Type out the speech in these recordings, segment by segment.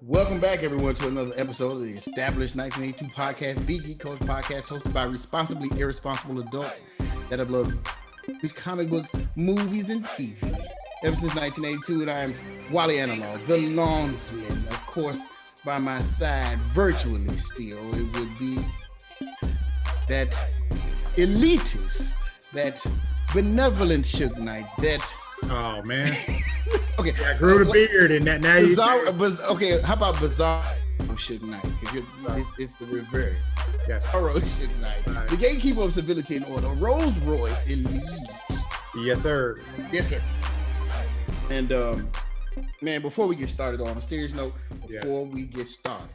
Welcome back, everyone, to another episode of the established 1982 podcast, the Geek Culture Podcast, hosted by responsibly irresponsible adults that have loved these comic books, movies, and TV ever since 1982. And I am Wally Analog, the Longsman. Of course, by my side, virtually still, it would be that elitist, that benevolent Suge Knight, that... Oh, man. Okay, I grew the beard and that now bizarre, okay, how about bizarre Suge Knight? It's the reverse. Yes. Bizarro Suge Knight. Right. The gatekeeper of civility and order. Rolls Royce in lead. Yes, sir. Yes, sir. And man, before we get started, on a serious note, before we get started,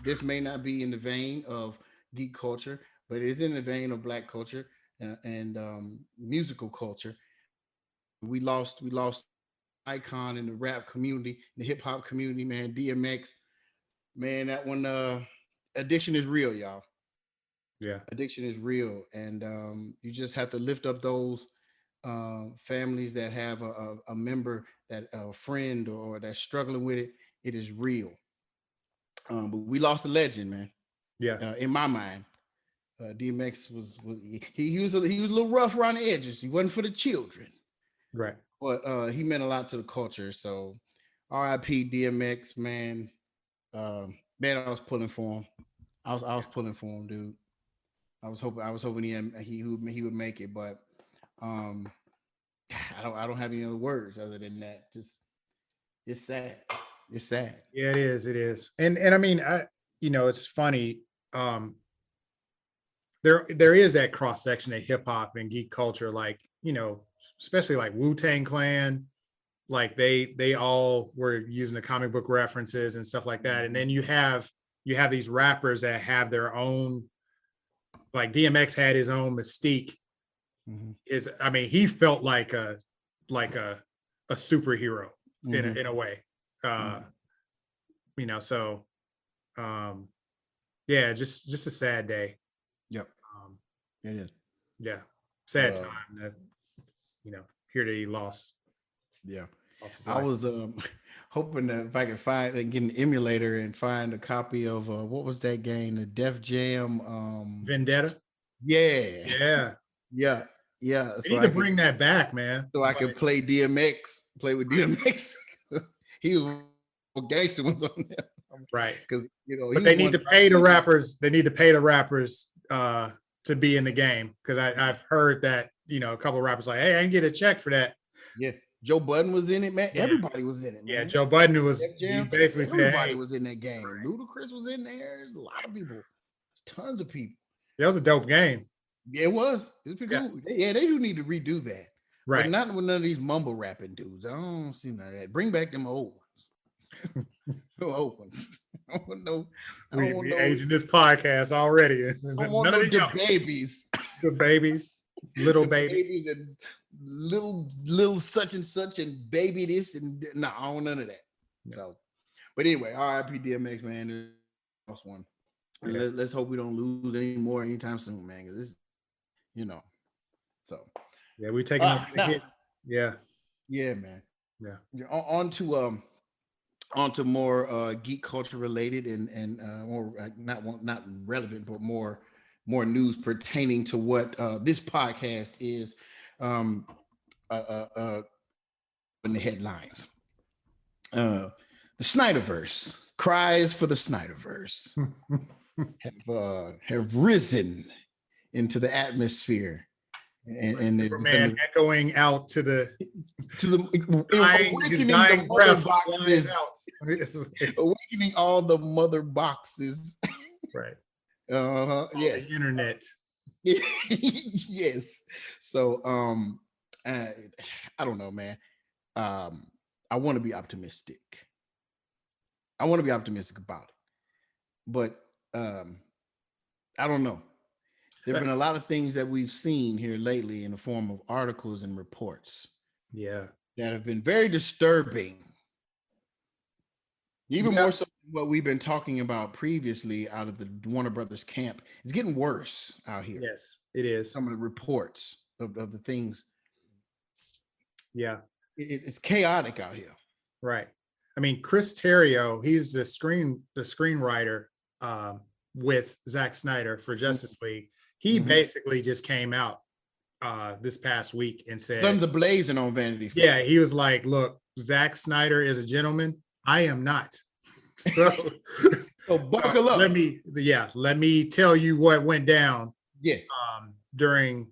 this may not be in the vein of geek culture, but it is in the vein of Black culture and musical culture. We lost icon in the rap community, the hip hop community, man. DMX, man, that one, addiction is real, y'all. Yeah, addiction is real, and you just have to lift up those families that have a member, that a friend, or that's struggling with it. It is real. But we lost a legend, man. Yeah. In my mind, DMX was he was a little rough around the edges. He wasn't for the children. Right. But he meant a lot to the culture. So RIP DMX, man. Man, I was pulling for him. I was pulling for him, dude. I was hoping he would make it, but I don't have any other words other than that. Just it's sad. It's sad. Yeah, it is. And I mean, it's funny. There is that cross section of hip hop and geek culture, like, especially like Wu-Tang Clan, like they all were using the comic book references and stuff like that. And then you have these rappers that have their own, like DMX had his own mystique. Mm-hmm. He felt like a superhero mm-hmm. in a way. So just a sad day. Yep. It is. Yeah. Sad time that, here that he lost. Yeah. I was hoping that if I could find and get an emulator and find a copy of what was that game? The Def Jam Vendetta? Yeah. Yeah. So need to bring that back, man. So I could play with DMX. He was gangster ones on there. Right. Because but they need to pay the rappers. They need to pay the rappers to be in the game. Because I've heard that, a couple of rappers like, hey, I can get a check for that. Yeah. Joe Budden was in it, man. Yeah. Everybody was in it, man. Yeah, Joe Budden was basically everybody was in that game. Ludacris was in there. There's a lot of people. There's tons of people. That was a dope game. Yeah, it was. It was pretty cool. Yeah, they do need to redo that. Right. But not with none of these mumble rapping dudes. I don't see none of that. Bring back them old ones. No old ones. I don't know. We're aging this podcast already. I don't want none of the babies. The babies. Little babies and little such and such and baby this and no, I don't want none of that. So, but anyway, RIP DMX, man. Lost one. And let's hope we don't lose any more anytime soon, man. Because this, So yeah, we taking a hit. Yeah, man. Yeah. On to more geek culture related and more not relevant, but more news pertaining to what this podcast is in the headlines. The Snyderverse, cries for the Snyderverse have risen into the atmosphere, and Superman echoing out to the awakening the mother boxes, awakening all the mother boxes, right? Yes. The internet. Yes. So I don't know, man. I want to be optimistic. I want to be optimistic about it. But I don't know. There have been a lot of things that we've seen here lately in the form of articles and reports. Yeah. That have been very disturbing. Even more so than what we've been talking about previously out of the Warner Brothers camp. It's getting worse out here. Yes, it is. Some of the reports of the things. Yeah. It's chaotic out here. Right. I mean, Chris Terrio, he's the screenwriter with Zack Snyder for Justice League. He basically just came out this past week and said, guns are blazing on Vanity Fair. yeah, he was like, look, Zack Snyder is a gentleman. I am not. So, so buckle up. Let me tell you what went down. Yeah. During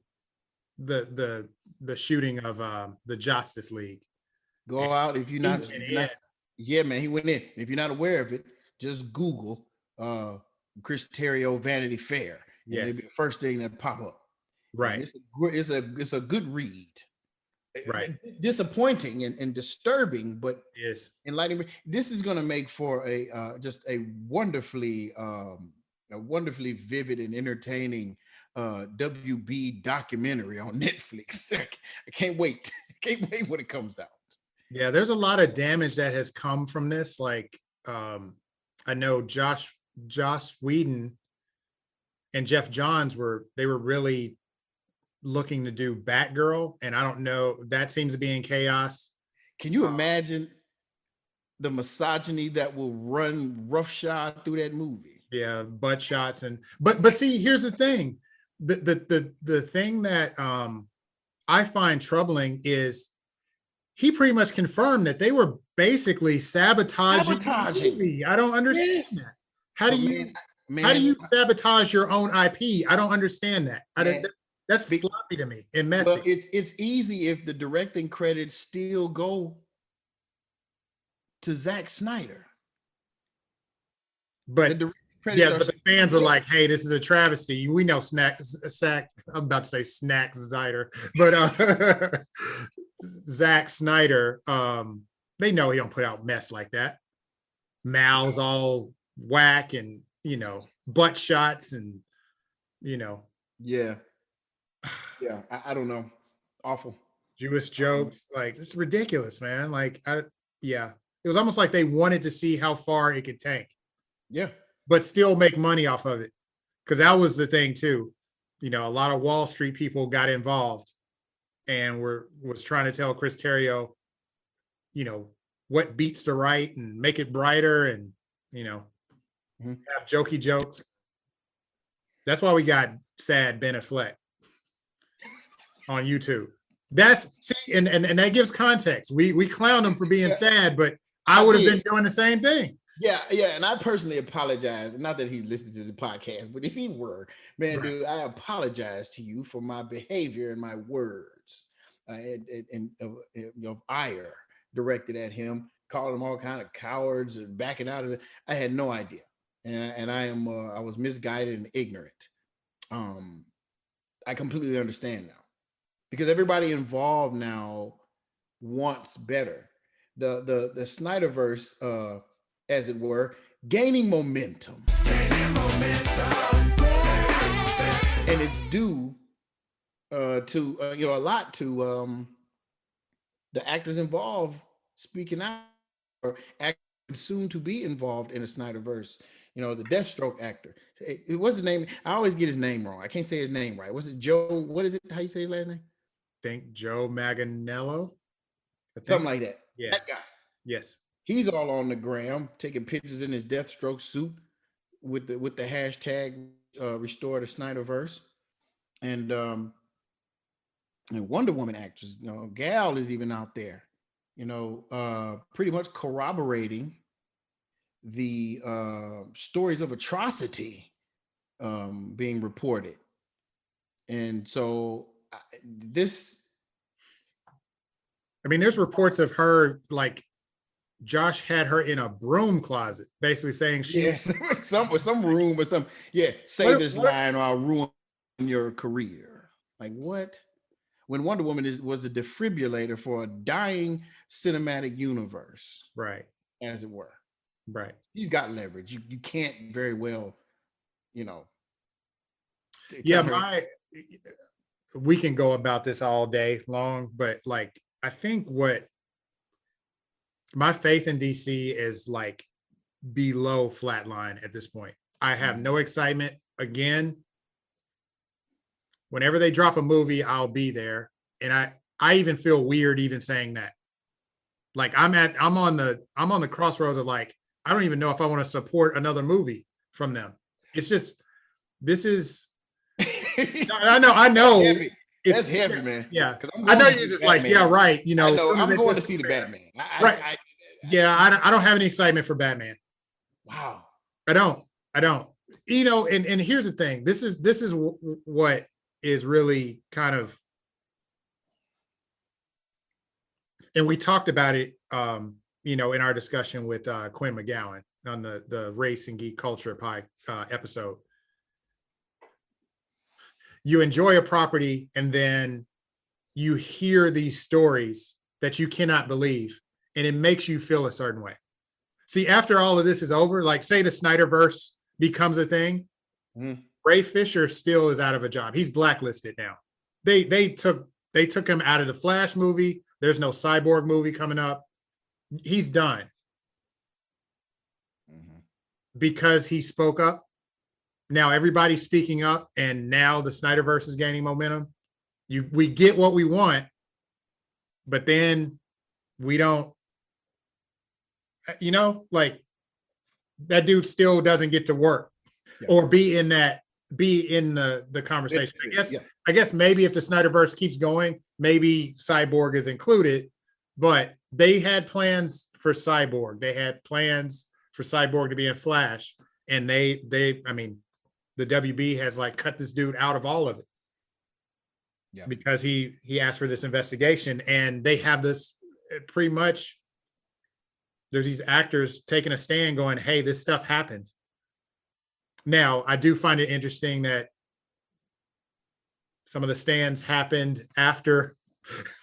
the shooting of the Justice League. Go out if you're not, yeah, man, he went in. If you're not aware of it, just Google Chris Terrio Vanity Fair. Yes. It'll be the first thing that pop up. Right. It's a good read. Right. Disappointing and disturbing, but yes, enlightening. This is going to make for just a wonderfully vivid and entertaining WB documentary on Netflix. I can't wait. Can't wait when it comes out. Yeah, there's a lot of damage that has come from this. Like, I know Josh Whedon and Jeff Johns were really looking to do Batgirl, and I don't know, that seems to be in chaos. Can you imagine the misogyny that will run roughshod through that movie? Yeah, butt shots and but see, here's the thing. The thing that I find troubling is he pretty much confirmed that they were basically sabotaging. The movie. I don't understand that. How do you sabotage your own IP? I don't understand that. That's sloppy to me and messy. Well, it's easy if the directing credits still go to Zack Snyder. But the fans were like, "Hey, this is a travesty." We know I'm about to say Snack Snyder, but Zack Snyder, they know he don't put out mess like that. Mouths all whack and butt shots and Yeah. I don't know. Awful. Jewish jokes, like it's ridiculous, man. Like it was almost like they wanted to see how far it could tank. Yeah. But still make money off of it. Because that was the thing too. A lot of Wall Street people got involved and was trying to tell Chris Terrio, what beats the right and make it brighter and, have jokey jokes. That's why we got sad Ben Affleck on YouTube. And that gives context. We clown him for being sad, but I would have been doing the same thing. Yeah, and I personally apologize. Not that he's listening to the podcast, but if he were, man, right. Dude, I apologize to you for my behavior and my words and of ire directed at him, calling him all kind of cowards and backing out of it. I had no idea, and I was misguided and ignorant. I completely understand now because everybody involved now wants better. The Snyderverse. As it were, gaining momentum. And it's due to a lot to the actors involved speaking out or soon to be involved in a Snyderverse. The Deathstroke actor. What's his name? I always get his name wrong. I can't say his name right. Was it Joe? What is it? How you say his last name? I think Joe Manganiello. Something like that. Yeah. That guy. Yes. He's all on the gram taking pictures in his Deathstroke suit with the hashtag restore the Snyderverse. And Wonder Woman actress, Gal is even out there, pretty much corroborating the stories of atrocity being reported. And so there's reports of her like Josh had her in a broom closet, basically saying some room or some say this line or I'll ruin your career. Like what? When Wonder Woman was a defibrillator for a dying cinematic universe, right? As it were, right. He's got leverage. You can't very well, we can go about this all day long, but like I think what my faith in DC is like below flatline at this point. I have no excitement. Again, whenever they drop a movie, I'll be there. And I even feel weird even saying that. Like I'm on the crossroads of like, I don't even know if I want to support another movie from them. It's just, this is, I know Heavy. it's That's heavy, man. yeah. Because I'm I going know to see you're the just like, Batman. yeah, right. You I know, as know. soon as I'm they going put to see the Superman, Batman. right? Yeah, I don't have any excitement for Batman. Wow. I don't. I don't. You know, and here's the thing. This is what is really kind of, and we talked about it, you know, in our discussion with Quinn McGowan on the Race and Geek Culture episode. You enjoy a property, and then you hear these stories that you cannot believe, and it makes you feel a certain way. See, after all of this is over, like say the Snyderverse becomes a thing, Ray Fisher still is out of a job. He's blacklisted now. They took him out of the Flash movie. There's no Cyborg movie coming up. He's done because he spoke up. Now everybody's speaking up, and now the Snyderverse is gaining momentum. We get what we want, but then we don't, you know, like that dude still doesn't get to work or be in the conversation. I guess maybe if the Snyderverse keeps going, maybe Cyborg is included, but they had plans for Cyborg. They had plans for Cyborg to be in Flash, and I mean, the WB has like cut this dude out of all of it. Yeah. Because he asked for this investigation, and they have this pretty much, there's these actors taking a stand going, hey, this stuff happened. Now, I do find it interesting that some of the stands happened after,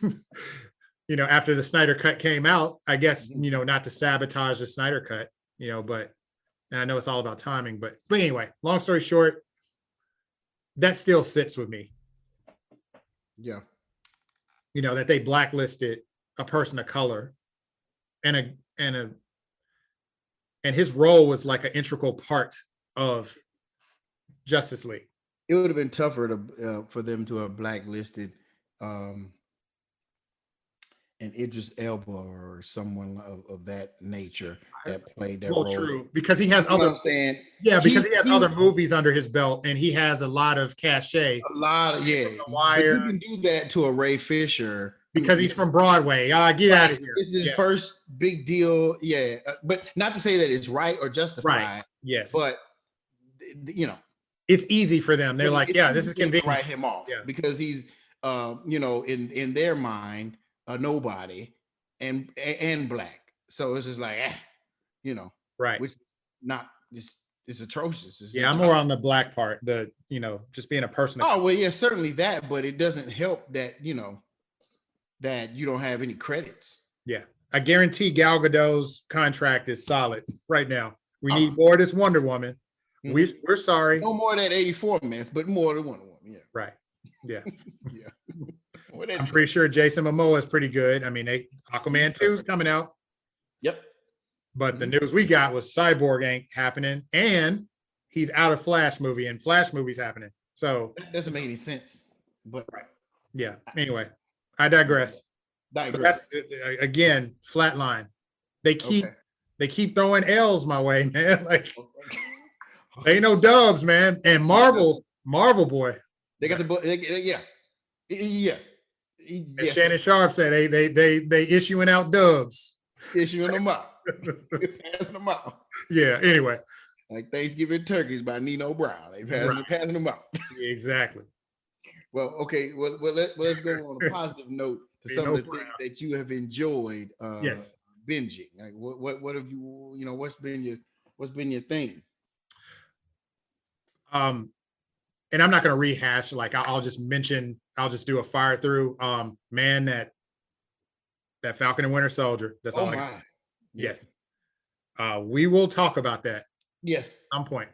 you know, after the Snyder Cut came out, I guess, you know, not to sabotage the Snyder Cut, you know, but, and I know it's all about timing, but anyway, long story short, that still sits with me. Yeah. You know, that they blacklisted a person of color, and his role was like an integral part of Justice League. It would have been tougher to for them to have blacklisted an Idris Elba or someone of that nature that played that role. True, because he has other. I'm saying, yeah, because he has other movies under his belt, and he has a lot of cachet. A lot of But you can do that to a Ray Fisher because he's from Broadway. Get out of here. This is his first big deal. Yeah, but not to say that it's right or justified. Right. Yes, but you know, it's easy for them. They're like, yeah, this is convenient. To write him off because he's, you know, in their mind, a nobody and black. So it's just like, you know, right? Which not just. It's atrocious. I'm more on the black part, the, you know, just being a person. Oh, well, yeah, certainly that, but it doesn't help that, you know, that you don't have any credits. Yeah. I guarantee Gal Gadot's contract is solid right now. We need more of this Wonder Woman. We're sorry. No more of that 84 mess, but more of the Wonder Woman. Yeah. Right. Yeah. Yeah. I'm pretty sure Jason Momoa is pretty good. I mean, Aquaman 2 is coming out. Yep. But the news we got was Cyborg ain't happening, and he's out of Flash movie, and Flash movie's happening. So that doesn't make any sense. But yeah. Anyway, I digress. So that's, again, flatline. They keep throwing L's my way, man. Like ain't no dubs, man. And Marvel boy. They got the book. Yeah. As Shannon Sharp said, they issuing out dubs. Issuing them out. Passing them out. Yeah. Anyway, like Thanksgiving turkeys by Nino Brown. They passing them out. Exactly. Well, okay. Well, let's go on a positive note to some of the things that you have enjoyed. Yes. Binging. Like what have you? You know, what's been your thing? And I'm not going to rehash. Like I'll just do a fire through. Man, that Falcon and Winter Soldier. That's all I got. Yes. We will talk about that. Yes. At some point.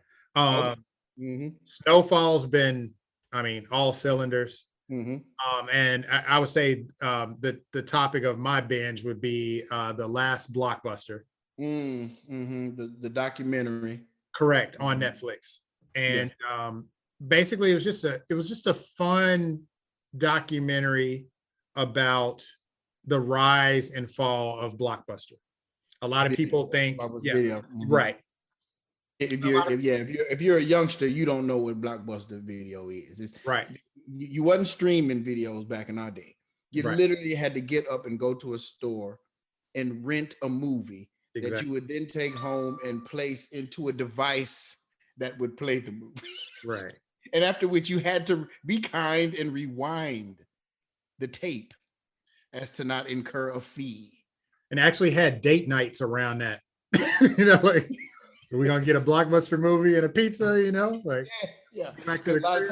Snowfall's been, I mean, all cylinders. And I would say the topic of my binge would be the last blockbuster. The documentary. Correct, on Netflix. And basically it was just a fun documentary about the rise and fall of Blockbuster. A lot of people think, yeah, Video. Mm-hmm. right. If you're a youngster, you don't know what Blockbuster Video is. Right. You wasn't streaming videos back in our day. You Right. literally had to get up and go to a store and rent a movie Exactly. that you would then take home and place into a device that would play the movie. Right. And after which you had to be kind and rewind the tape as to not incur a fee. And actually had date nights around that. Like, are we gonna get a Blockbuster movie and a pizza? Like, yeah. Back to a lot of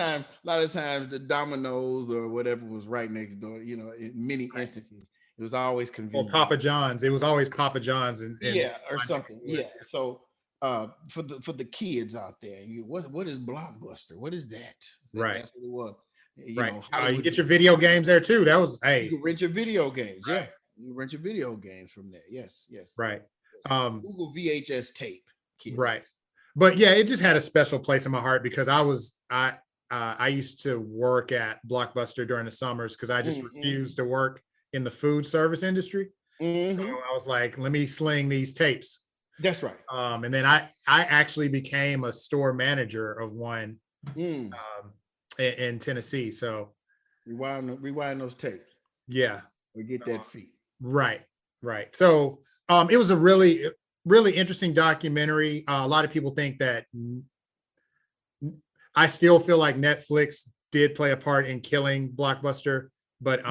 times the Domino's or whatever was right next door. In many instances, it was always convenient. Or Papa John's. It was always Papa John's and or something. Yeah. So for the kids out there, what is Blockbuster? What is that? Right. That's what it was. You get your video games there too. That was you rent your video games. Right. Yeah. You rent your video games from there. Yes. Right. Google VHS tape. Kids. Right. But yeah, it just had a special place in my heart because I used to work at Blockbuster during the summers because I just refused to work in the food service industry. So I was like, let me sling these tapes. That's right. And then I actually became a store manager of one in Tennessee. So rewind those tapes. Yeah. Or get that fee. Right. So it was a really, really interesting documentary. A lot of people think that I still feel like Netflix did play a part in killing Blockbuster, but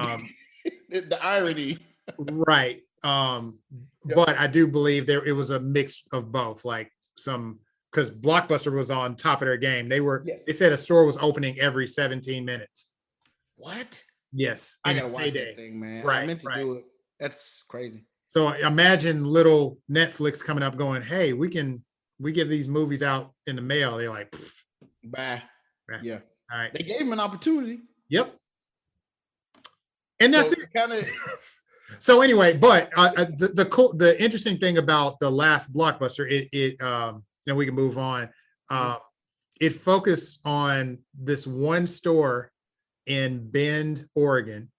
the irony. Right. But I do believe it was a mix of both, like because Blockbuster was on top of their game. They said a store was opening every 17 minutes. What? Yes. I gotta watch that thing, man. Right, I meant to do it. That's crazy. So imagine little Netflix coming up going, hey, we give these movies out in the mail. They're like, bye. Yeah. All right. They gave him an opportunity. Yep. And that's it. Kind of. So anyway, but the interesting thing about the last Blockbuster, and we can move on. It focused on this one store in Bend, Oregon,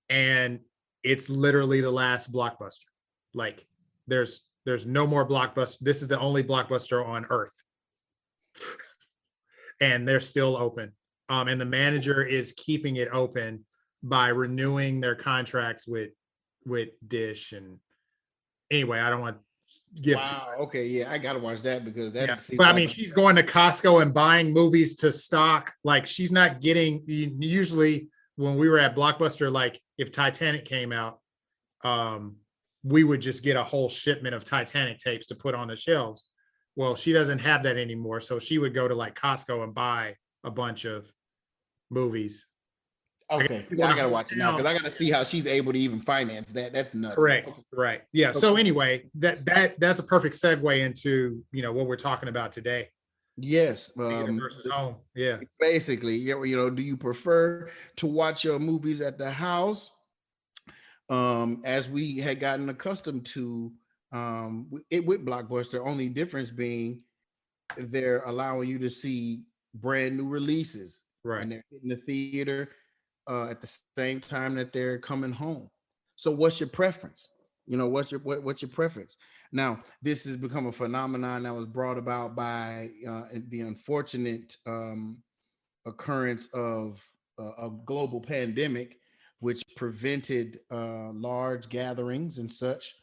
and it's literally the last Blockbuster. Like, there's no more Blockbuster. This is the only Blockbuster on Earth, and they're still open. And the manager is keeping it open by renewing their contracts with Dish. And anyway, I don't want to give. Wow. Okay. Yeah, I gotta watch that because that. Yeah. But I mean, she's going to Costco and buying movies to stock. Like, she's not getting. Usually, when we were at Blockbuster, like if Titanic came out, we would just get a whole shipment of Titanic tapes to put on the shelves. Well, she doesn't have that anymore, so she would go to like Costco and buy a bunch of movies. Okay, I gotta watch it now because I gotta see how she's able to even finance that. That's nuts. Correct. Right. Yeah. Okay. So anyway, that's a perfect segue into what we're talking about today. Yes. Versus home. Yeah. Basically, do you prefer to watch your movies at the house, as we had gotten accustomed to, with Blockbuster? Only difference being they're allowing you to see brand new releases, right? And they're in the theater at the same time that they're coming home. So what's your preference? What's your preference? Now, this has become a phenomenon that was brought about by the unfortunate occurrence of a global pandemic, which prevented large gatherings and such,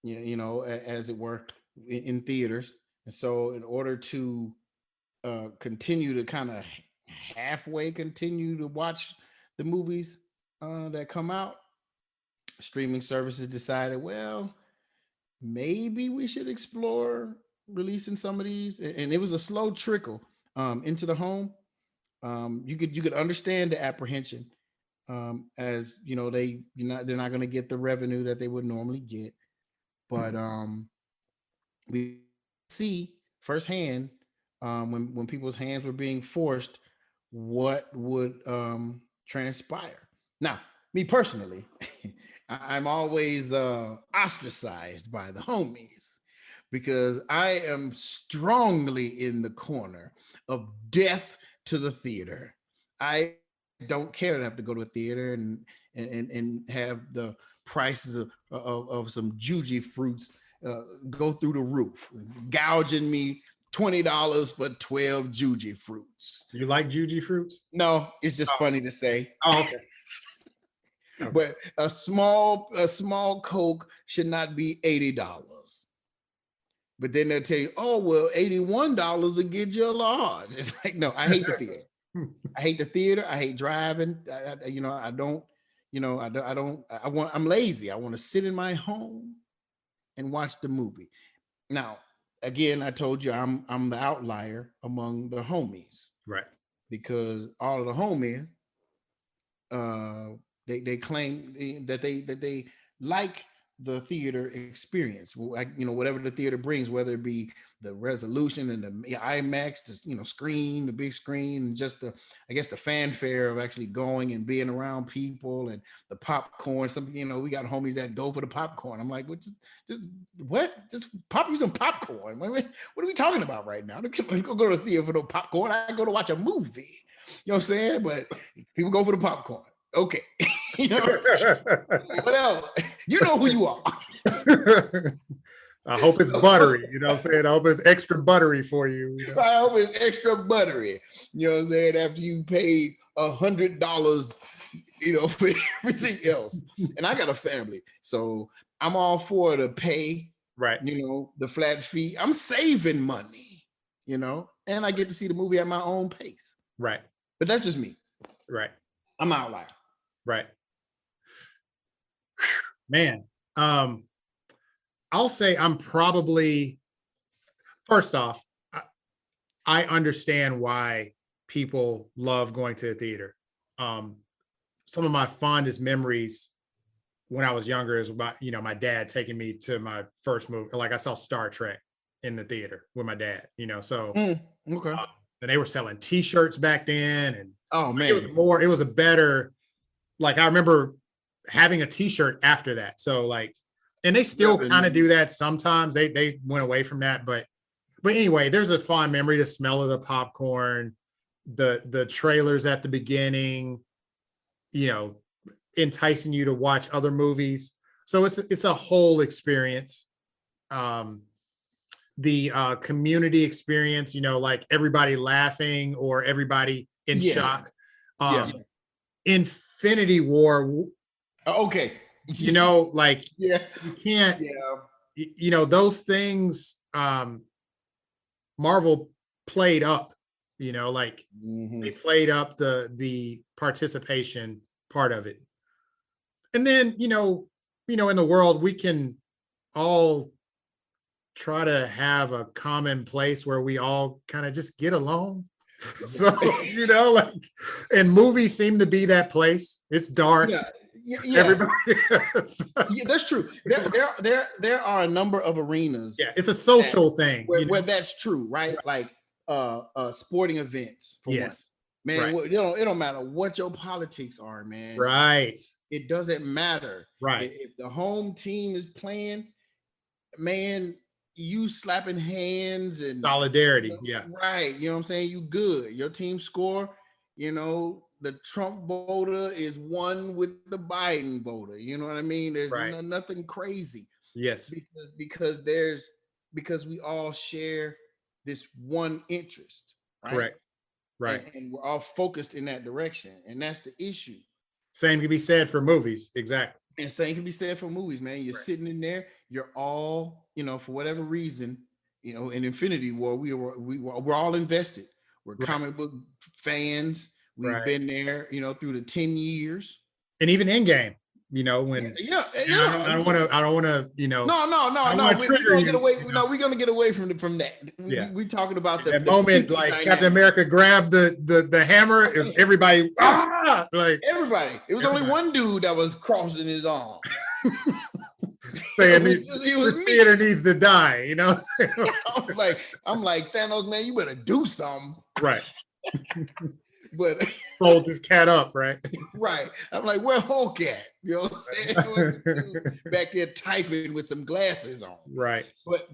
as it were, in theaters. And so in order to continue to kind of halfway continue to watch the movies that come out, streaming services decided, well, maybe we should explore releasing some of these. And it was a slow trickle into the home. You could understand the apprehension, as they're not going to get the revenue that they would normally get, but we see firsthand when people's hands were being forced, what would transpire. Now, me personally, I'm always ostracized by the homies because I am strongly in the corner of death to the theater. I don't care to have to go to a theater and have the prices of some juji fruits go through the roof, gouging me $20 for 12 juji fruits. You like juji fruits? No, it's just funny to say. Oh, okay. Okay. But a small Coke should not be $80. But then they'll tell you, oh well, $81 will get you a large. It's like, no, I hate the theater. I hate the theater. I hate driving. I'm lazy. I want to sit in my home and watch the movie. Now, again, I told you I'm the outlier among the homies. Right. Because all of the homies, they claim that they like the theater experience, whatever the theater brings, whether it be the resolution and the IMAX, the screen, the big screen, and just the fanfare of actually going and being around people, and the popcorn. We got homies that go for the popcorn. I'm like, just pop you some popcorn. What are we talking about right now? Don't go to the theater for no popcorn. I go to watch a movie. You know what I'm saying? But people go for the popcorn. Okay. What else? You know who you are. I hope it's buttery. You know what I'm saying? I hope it's extra buttery for you. I hope it's extra buttery. You know what I'm saying? After you paid $100, for everything else. And I got a family. So I'm all for the pay. Right. The flat fee. I'm saving money, and I get to see the movie at my own pace. Right. But that's just me. Right. I'm an outlier. Right. Man, I'll say I'm probably, first off, I understand why people love going to the theater. Some of my fondest memories when I was younger is about, my dad taking me to my first movie. Like I saw Star Trek in the theater with my dad, so okay. And they were selling t-shirts back then. And oh man, it was a better, like I remember having a t-shirt after that. So and they still kind of do that sometimes. They went away from that, but anyway, there's a fond memory, the smell of the popcorn, the trailers at the beginning, enticing you to watch other movies. So it's a whole experience. The community experience, like everybody laughing or everybody in shock. Infinity War. Okay. You can't, those things, Marvel played up, they played up the participation part of it. And then, in the world, we can all try to have a common place where we all kind of just get along. So, and movies seem to be that place. It's dark. Yeah. Everybody. Yeah, that's true. There are a number of arenas. Yeah, it's a social thing where that's true, right? Like sporting events. For yes, one. Man. Right. It don't matter what your politics are, man. Right. It doesn't matter. Right. If the home team is playing, man, you slapping hands and solidarity. Yeah. Right. You know what I'm saying? You good. Your team score. The Trump voter is one with the Biden voter. You know what I mean? There's nothing crazy. Yes. Because we all share this one interest. Right? Correct. Right. And we're all focused in that direction. And that's the issue. Same can be said for movies. Exactly. And same can be said for movies, man. You're sitting in there. You're all, for whatever reason, in Infinity War, we're all invested. We're comic book fans. We've been there, through the 10 years. And even Endgame, when I don't want to, No. We're gonna get away from that. We're talking about the moment, like dynamic. Captain America grabbed the hammer. Is everybody everybody? It was only one dude that was crossing his arm. Saying this theater needs to die, I'm like Thanos, man, you better do something. Right. But hold this cat up, right? Right. I'm like, where Hulk at? You know what I'm saying? Back there typing with some glasses on. Right. But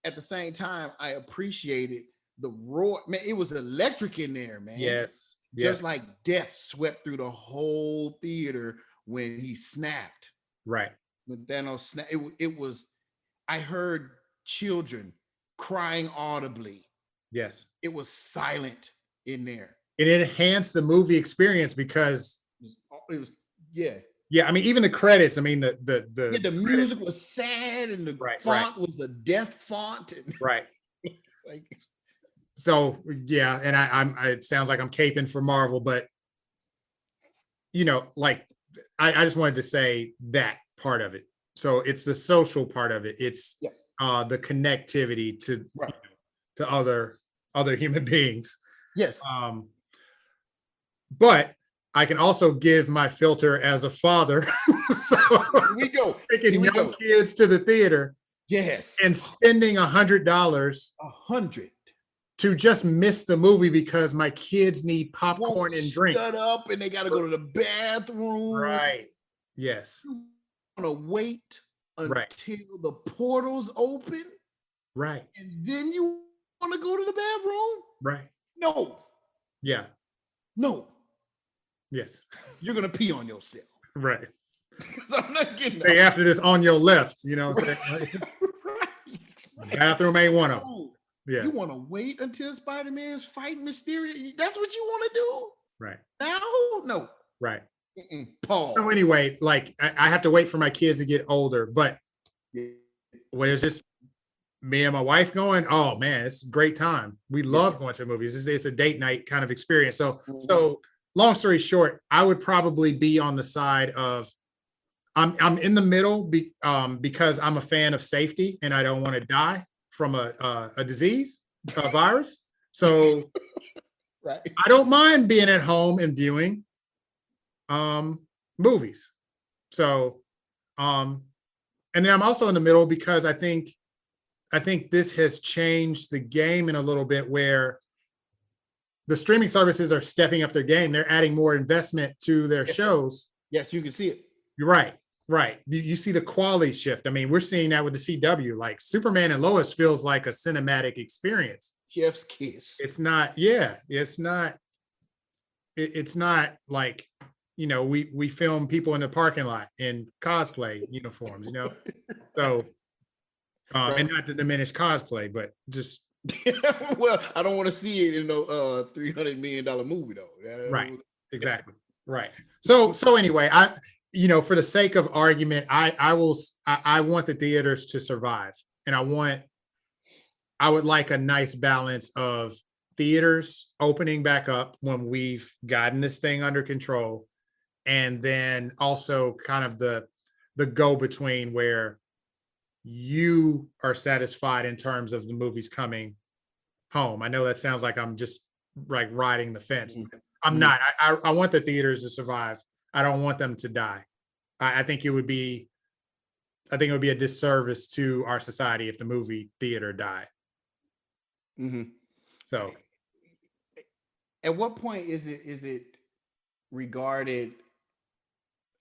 at the same time, I appreciated the roar. Man, it was electric in there, man. Yes. Yes. just like death swept through the whole theater when he snapped. Right. When Thanos snapped, it was. I heard children crying audibly. Yes. It was silent in there. It enhanced the movie experience because It was yeah. yeah, I mean, even the credits, I mean, Yeah, the the credit, music was sad and the right, right, font was a death font. And right. it's like, So yeah, and it sounds like I'm caping for Marvel, but like I just wanted to say that part of it. So it's the social part of it. It's yeah, the connectivity right. to other human beings. Yes. But I can also give my filter as a father. So Here we go. taking Here we young go. kids to the theater Yes. and spending $100 100. to just miss the movie because my kids need popcorn Won't and drinks. shut up and they got to go to the bathroom. Right. Yes. You want to wait until Right. the portals open Right. and then you want to go to the bathroom? Right. No. Yeah. No. Yes. You're going to pee on yourself. Right. Because I'm not getting Hey, after this, on your left, you know what I'm saying? right. Bathroom ain't one of them. No. Yeah. You want to wait until Spider-Man's fighting Mysterio? That's what you want to do? Right. Now? No. Right. Paul. So anyway, like I have to wait for my kids to get older, but when it's just me and my wife going, oh man, it's a great time. We love going to the movies. It's a date night kind of experience. So long story short, I would probably be on the side of I'm in the middle because I'm a fan of safety and I don't want to die from a disease, a virus. So right. I don't mind being at home and viewing movies. So and then I'm also in the middle because I think this has changed the game in a little bit where the streaming services are stepping up their game. They're adding more investment to their shows. Yes, you can see it. You're right. Right. You see the quality shift. I mean, we're seeing that with the CW. Like Superman and Lois feels like a cinematic experience. Chef's kiss. It's not. Yeah. It's not. It's not like we film people in the parking lot in cosplay uniforms. So Right. and not to diminish cosplay, but just well, I don't want to see it in no $300 million movie though. right. Exactly. Right. So anyway, for the sake of argument, I want the theaters to survive, and I would like a nice balance of theaters opening back up when we've gotten this thing under control, and then also kind of the go between where you are satisfied in terms of the movies coming home. I know that sounds like I'm just like riding the fence. But I'm not. I want the theaters to survive. I don't want them to die. I think it would be a disservice to our society if the movie theater died. Mm-hmm. So at what point is it regarded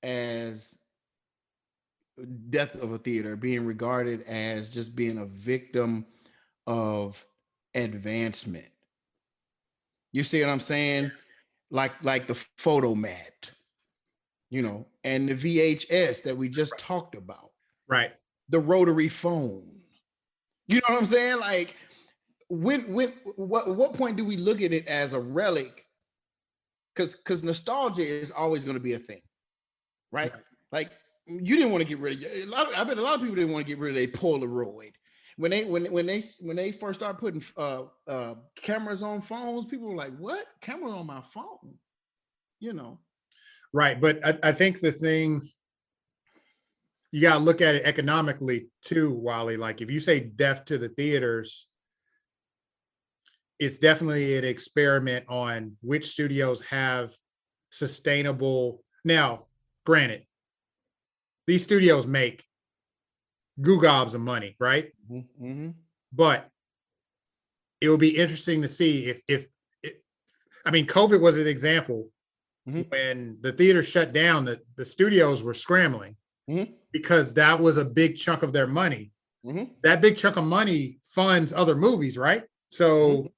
as death of a theater, being regarded as just being a victim of advancement? You see what I'm saying? Like the photo mat, and the VHS that we just talked about. right. The rotary phone. You know what I'm saying? Like what point do we look at it as a relic? Because nostalgia is always going to be a thing, right? Like you didn't want to get rid of I bet a lot of people didn't want to get rid of their Polaroid. When they first started putting cameras on phones, people were like, "What? Camera on my phone?" Right. But I think the thing you got to look at it economically too, Wally. Like if you say death to the theaters, it's definitely an experiment on which studios have sustainable. Now, granted, these studios make gobs of money, right? Mm-hmm. But it will be interesting to see if COVID was an example. Mm-hmm. When the theater shut down, the studios were scrambling because that was a big chunk of their money. Mm-hmm. That big chunk of money funds other movies, right? So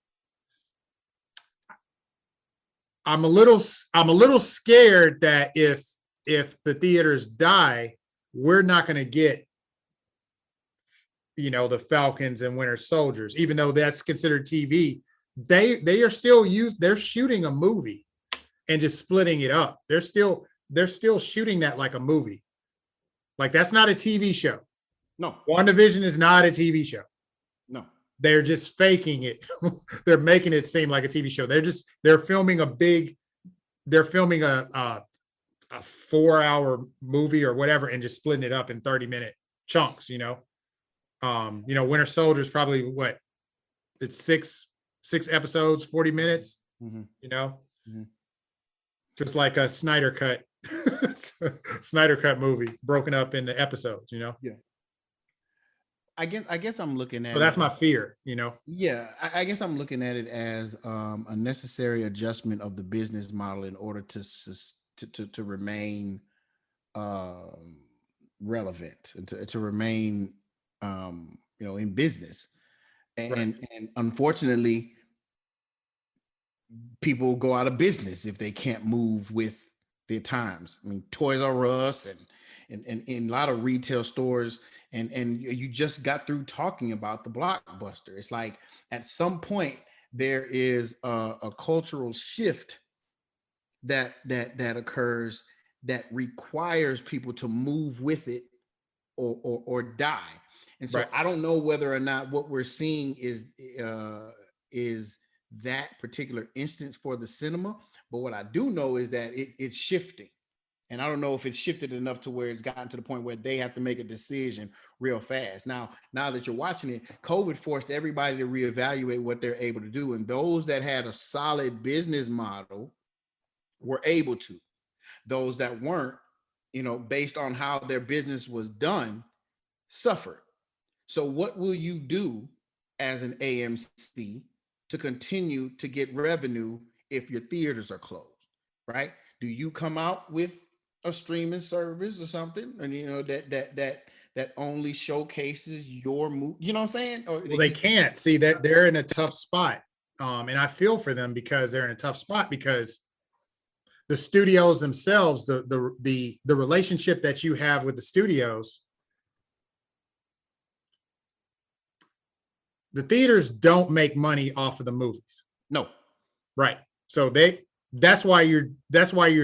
I'm a little scared that if the theaters die, we're not going to get, the Falcons and Winter Soldiers, even though that's considered TV. They are still they're shooting a movie and just splitting it up. They're still shooting that like a movie. Like, that's not a TV show. No. WandaVision is not a TV show. No. They're just faking it. They're making it seem like a TV show. They're filming a 4-hour movie or whatever and just splitting it up in 30-minute chunks, Winter Soldier is probably what? It's six episodes, 40 minutes, just like a Snyder cut movie broken up into episodes, Yeah. I guess I'm looking at so that's my fear, Yeah, I guess I'm looking at it as a necessary adjustment of the business model in order to remain relevant and to remain in business. And unfortunately, people go out of business if they can't move with their times. I mean, Toys R Us and a lot of retail stores, and you just got through talking about the Blockbuster. It's like at some point there is a cultural shift that occurs that requires people to move with it or die. And so I don't know whether or not what we're seeing is that particular instance for the cinema, but what I do know is that it's shifting. And I don't know if it's shifted enough to where it's gotten to the point where they have to make a decision real fast. Now that you're watching it, COVID forced everybody to reevaluate what they're able to do. And those that had a solid business model were able to. Those that weren't, based on how their business was done, suffered. So what will you do as an AMC to continue to get revenue if your theaters are closed, right? Do you come out with a streaming service or something, and that only showcases your movie? You know what I'm saying? Or well, they can't. See, that they're in a tough spot, and I feel for them because they're in a tough spot because the studios themselves, the relationship that you have with the studios. The theaters don't make money off of the movies. No. Right. So that's why you're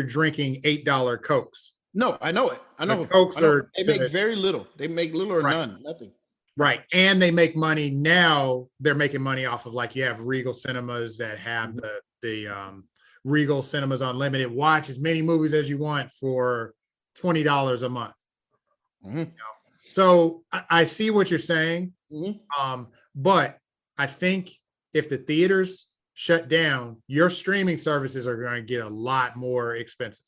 drinking $8 Cokes. No, I know it. I know. Cokes they make very little. They make little or none, nothing. Right. And they make money now. They're making money off of, like, you have Regal Cinemas that have the Regal Cinemas Unlimited. Watch as many movies as you want for $20 a month. So I see what you're saying. But I think if the theaters shut down, your streaming services are going to get a lot more expensive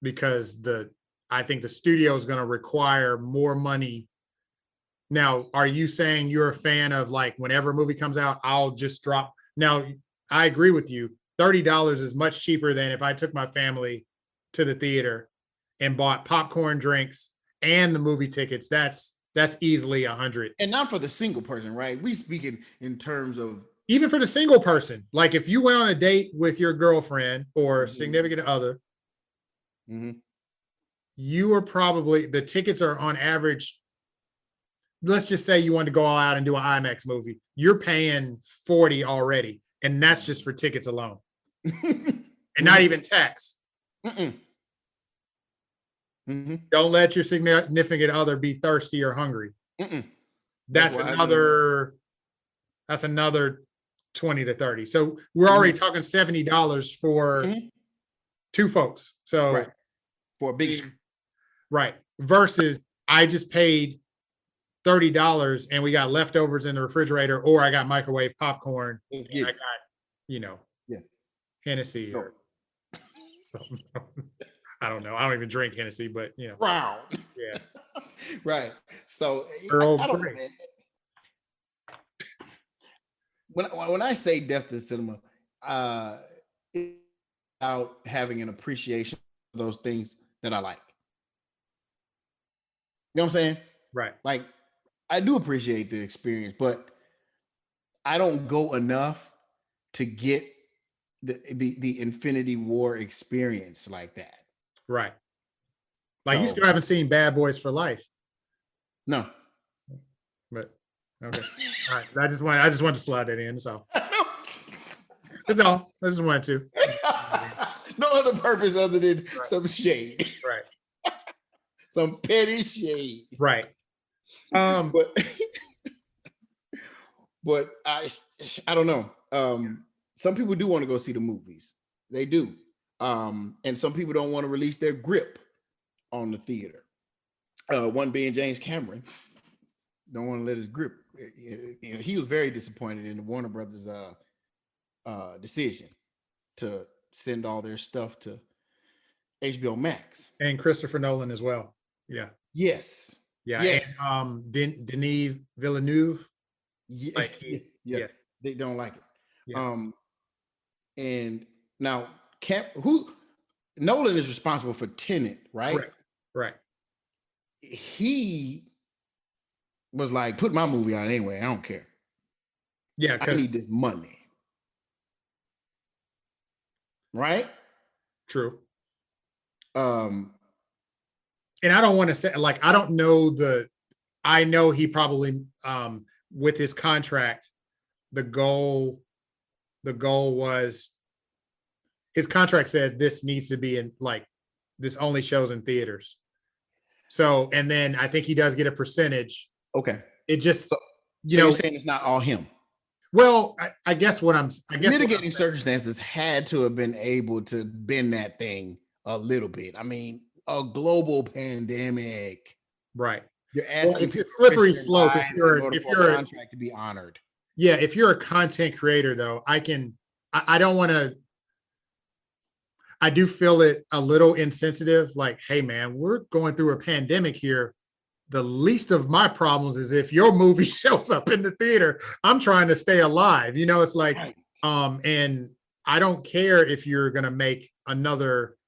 because I think the studio is going to require more money. Now, are you saying you're a fan of, like, whenever a movie comes out, I'll just drop? Now, I agree with you. $30 is much cheaper than if I took my family to the theater and bought popcorn, drinks, and the movie tickets. That's easily $100. And not for the single person, right? We speaking in terms of even for the single person. Like, if you went on a date with your girlfriend or significant other, you are probably, the tickets are on average. Let's just say you want to go all out and do an IMAX movie. You're paying $40 already, and that's just for tickets alone, and not even tax. Don't let your significant other be thirsty or hungry. That's another 20 to 30. So we're already talking $70 for two folks. So for a big versus I just paid $30 and we got leftovers in the refrigerator, or I got microwave popcorn and I got, Hennessy or I don't know. I don't even drink Hennessy, but Wow. Yeah. Right. So Earl I don't Grey. When I say death to cinema, it's about having an appreciation for those things that I like. You know what I'm saying? Right. Like, I do appreciate the experience, but I don't go enough to get the Infinity War experience like that. Right. Like you So still haven't seen Bad Boys for Life, no. but okay. All right. I just wanted to slide that in. So that's all. I just wanted to. No other purpose other than Right. some shade. Right. Some petty shade. Right. But but I don't know. Some people do want to go see the movies. They do. And some people don't want to release their grip on the theater. One being James Cameron. Don't want to let his grip. You know, he was very disappointed in the Warner Brothers decision to send all their stuff to HBO Max. And Christopher Nolan as well. Yeah. Yes. Yeah. Yes. And Denis Villeneuve. Yeah. Like yeah. They don't like it. Yeah. And now Nolan is responsible for Tenet, right? Right. He was like, put my movie out anyway. I don't care. Yeah, I need this money. Right? True. And I don't want to say, like, I don't know I know he probably with his contract, the goal was, his contract said this needs to be in, like, this only shows in theaters. So, and then I think he does get a percentage. Okay. It just, so you're saying it's not all him. Well, I guess mitigating circumstances had to have been able to bend that thing a little bit. I mean, a global pandemic. Right. You're asking it's a slippery slope if you're a contract to be honored. Yeah, if you're a content creator, though, I don't want to. I do feel it a little insensitive. Like, hey, man, we're going through a pandemic here. The least of my problems is if your movie shows up in the theater, I'm trying to stay alive. You know, it's like, right. And I don't care if you're going to make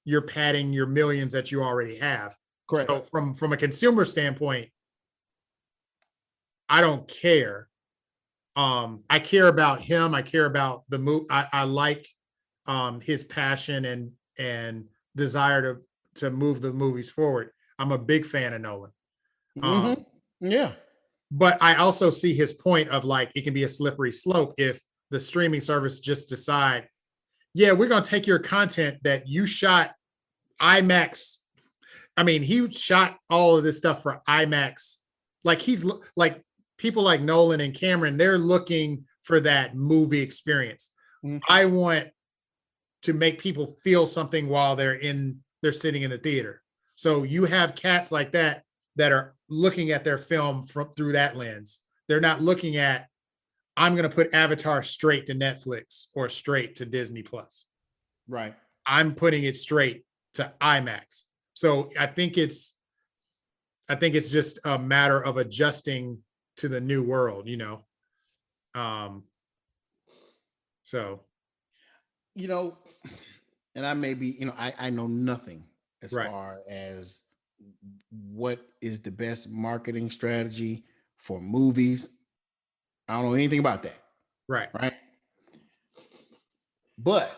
you're padding your millions that you already have. Correct. So from a consumer standpoint, I don't care. I care about him. I care about the movie. I like his passion and desire to move the movies forward. I'm a big fan of Nolan. Yeah. But I also see his point of, like, it can be a slippery slope if the streaming service just decide, yeah, we're going to take your content that you shot IMAX. I mean, he shot all of this stuff for IMAX. Like, he's like, people like Nolan and Cameron, they're looking for that movie experience. I want to make people feel something while they're sitting in the theater. So you have cats like that are looking at their film through that lens. They're not looking at, I'm going to put Avatar straight to Netflix or straight to Disney Plus. Right. I'm putting it straight to IMAX. So I think it's just a matter of adjusting to the new world, you know? So, you know, and I may be, you know, I know nothing as far as what is the best marketing strategy for movies. I don't know anything about that. Right. But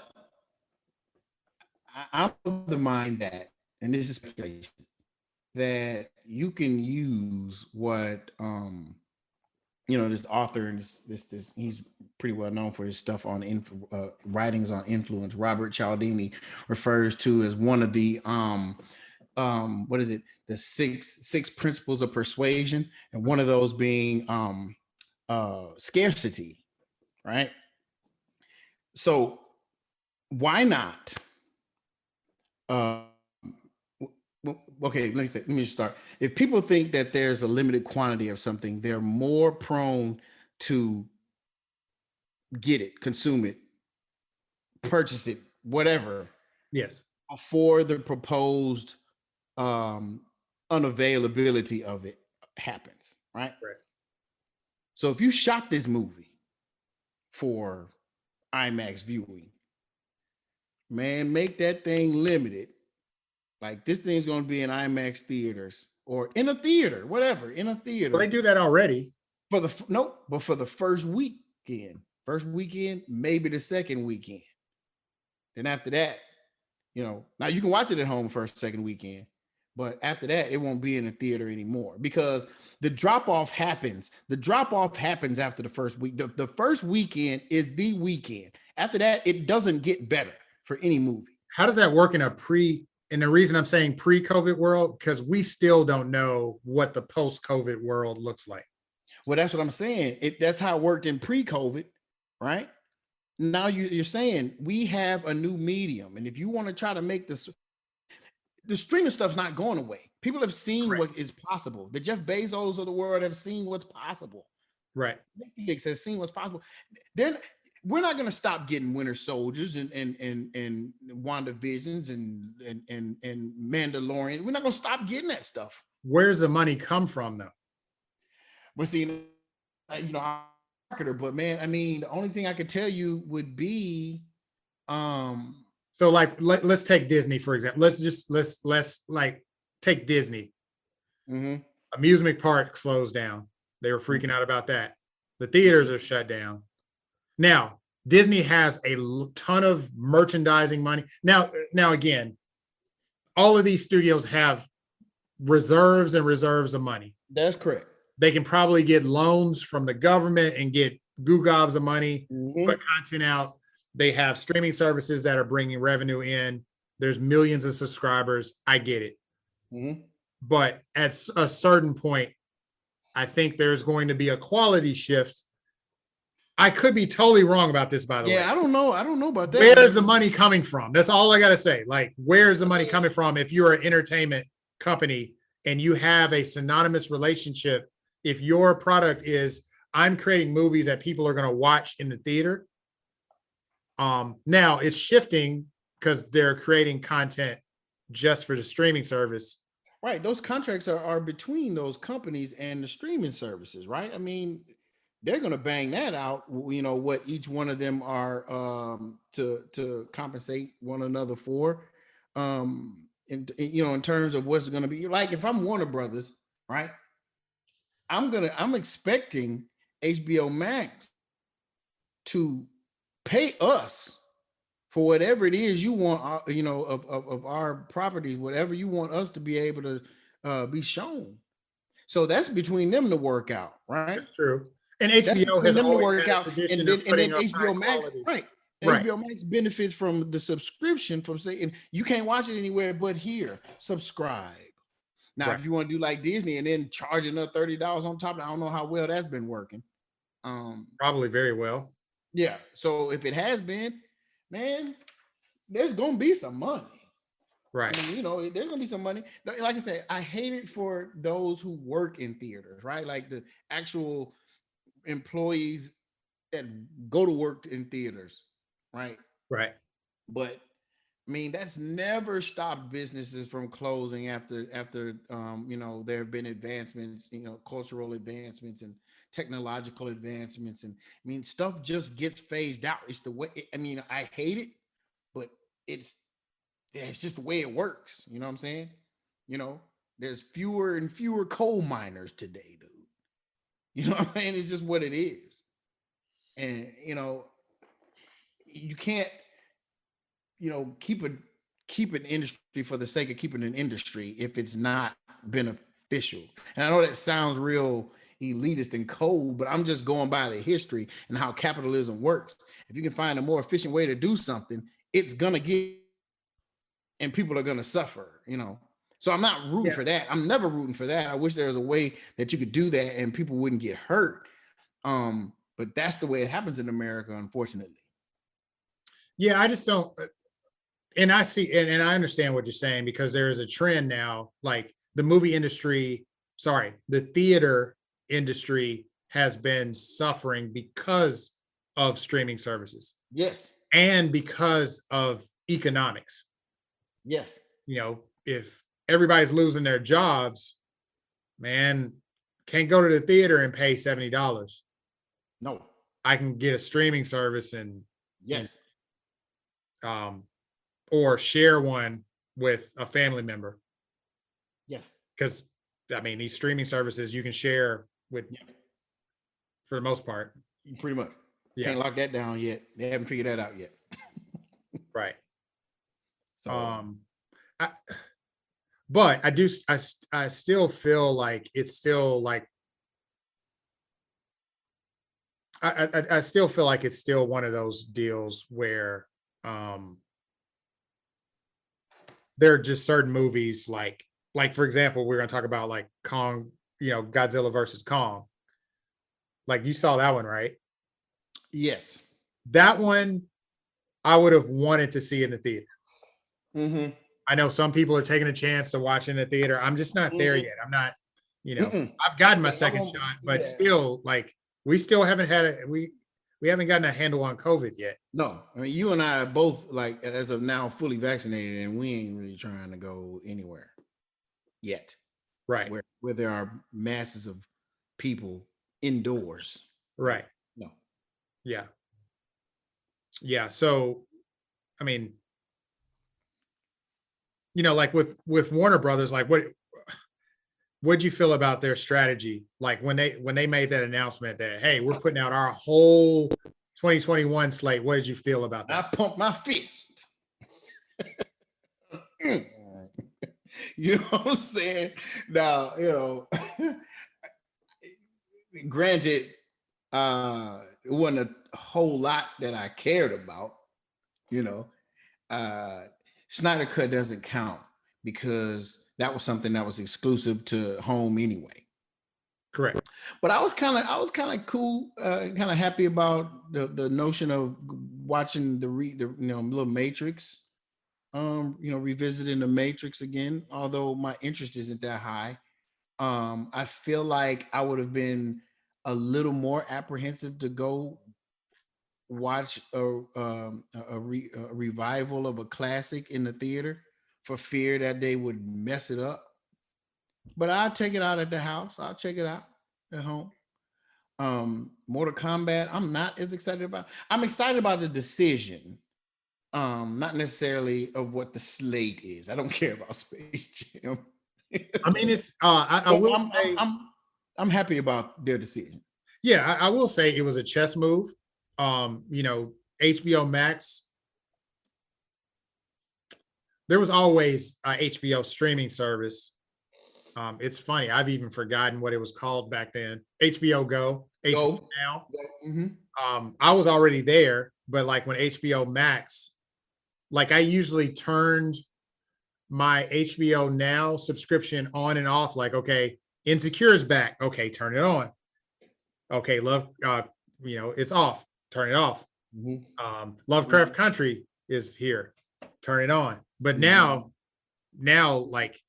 I'm of the mind that, and this is speculation, that you can use what you know, this author and this he's pretty well known for his stuff on writings on influence. Robert Cialdini refers to as one of the what is it? The six principles of persuasion, and one of those being scarcity, right? So why not? Okay, let me start. If people think that there's a limited quantity of something, they're more prone to get it, consume it, purchase it, whatever. Yes. Before the proposed unavailability of it happens, right? So if you shot this movie for IMAX viewing, man, make that thing limited. Like, this thing's going to be in IMAX theaters or in a theater, whatever, in a theater. Well, they do that already. But for the first weekend, maybe the second weekend. And after that, now you can watch it at home first, second weekend, but after that, it won't be in the theater anymore because the drop off happens. The drop off happens after the first week. The first weekend is the weekend. After that, it doesn't get better for any movie. How does that work in and the reason I'm saying pre-COVID world, because we still don't know what the post-COVID world looks like. Well, that's what I'm saying. That's how it worked in pre-COVID, right? Now you're saying we have a new medium, and if you want to try to make this, the streaming stuff's not going away. People have seen what is possible. The Jeff Bezos of the world have seen what's possible. Right. Netflix has seen what's possible. Then we're not going to stop getting Winter Soldiers and WandaVisions and Mandalorian. We're not going to stop getting that stuff. Where's the money come from, though? But see, I'm a marketer, but man, I mean, the only thing I could tell you would be, so like let's take Disney for example. Let's like take Disney. Mm-hmm. Amusement parks closed down. They were freaking out about that. The theaters are shut down. Now, Disney has a ton of merchandising money. Now again, all of these studios have reserves and reserves of money. That's correct. They can probably get loans from the government and get goo gobs of money, put content out. They have streaming services that are bringing revenue in. There's millions of subscribers. I get it. Mm-hmm. But at a certain point, I think there's going to be a quality shift. I could be totally wrong about this, by the way. Yeah, I don't know about that. Where's the money coming from? That's all I got to say. Like, where's the money coming from if you're an entertainment company and you have a synonymous relationship? If your product is, I'm creating movies that people are going to watch in the theater. Now it's shifting because they're creating content just for the streaming service. Right. Those contracts are between those companies and the streaming services, right? I mean, they're going to bang that out, what each one of them are to compensate one another for. In terms of what's going to be like, if I'm Warner Brothers, right? I'm expecting HBO Max to pay us for whatever it is you want, of our properties, whatever you want us to be able to be shown. So that's between them to work out, right? That's true. And HBO has them to always work had a out, tradition and of then putting up HBO high Max, quality. right? Right. HBO Max benefits from the subscription from saying you can't watch it anywhere but here. Subscribe. Now, if you want to do like Disney and then charge another $30 on top, I don't know how well that's been working. Probably very well. Yeah. So if it has been, man, there's gonna be some money. Right. I mean, there's gonna be some money. Like I said, I hate it for those who work in theaters, right? Like the actual employees that go to work in theaters, right? Right. But I mean, that's never stopped businesses from closing after there have been advancements, cultural advancements and technological advancements, and I mean, stuff just gets phased out. It's the way. I hate it, but it's just the way it works. You know what I'm saying? There's fewer and fewer coal miners today, dude. You know what I'm saying? It's just what it is, and you can't. Keep an industry for the sake of keeping an industry if it's not beneficial. And I know that sounds real elitist and cold, but I'm just going by the history and how capitalism works. If you can find a more efficient way to do something, it's gonna get, and people are gonna suffer. So I'm not rooting for that. I'm never rooting for that. I wish there was a way that you could do that and people wouldn't get hurt. But that's the way it happens in America, unfortunately. Yeah, I just don't. And I see, and I understand what you're saying, because there is a trend now, like the theater industry has been suffering because of streaming services. Yes. And because of economics. Yes. If everybody's losing their jobs, man, can't go to the theater and pay $70. No. I can get a streaming service and yes. Or share one with a family member. Yes. Because these streaming services you can share with, for the most part. Pretty much. Yeah. Can't lock that down yet. They haven't figured that out yet. Right. So I, but I still feel like it's still like I still feel like it's still one of those deals where um there are just certain movies like for example, we're gonna talk about like Kong, Godzilla versus Kong. Like you saw that one, right? yes. That one I would have wanted to see in the theater. Mm-hmm. I know some people are taking a chance to watch in the theater. I'm just not there Mm-hmm. yet. I'm not, Mm-mm. I've gotten my Yeah, I second won't. shot, but Yeah. still, like we still haven't had we haven't gotten a handle on COVID yet. No, I mean you and I are both like as of now fully vaccinated, and we ain't really trying to go anywhere yet. Right. Where there are masses of people indoors. Like Right. no. Yeah. Yeah. So, I mean, like with Warner Brothers, like what'd you feel about their strategy? Like when they made that announcement that hey, we're putting out our whole 2021 slate. What did you feel about I that? pump my fist. You know what I'm saying? Now, granted, it wasn't a whole lot that I cared about, you know. Uh Snyder Cut doesn't count because that was something that was exclusive to home anyway. Correct. But I was kind of cool, kind of happy about the notion of watching the little Matrix, revisiting the Matrix again. Although my interest isn't that high, I feel like I would have been a little more apprehensive to go watch a revival of a classic in the theater for fear that they would mess it up. But I'll take it out at the house. I'll check it out at home. Mortal Kombat, I'm not as excited about. I'm excited about the decision, not necessarily of what the slate is. I don't care about Space Jam. I mean, it's I But will I'm, I'm say, I'm I'm happy about their decision. yeah, I will say it was a chess move. HBO Max, there was always a HBO streaming service. It's funny, I've even forgotten what it was called back then. HBO Go, HBO Go. Now. Go. Mm-hmm. I was already there, but like when HBO Max, like I usually turned my HBO Now subscription on and off. Like, okay, Insecure is back. Okay, turn it on. Okay, Love, it's off. Turn it off. Mm-hmm. Lovecraft Country is here. Turn it on. But Mm-hmm. now, like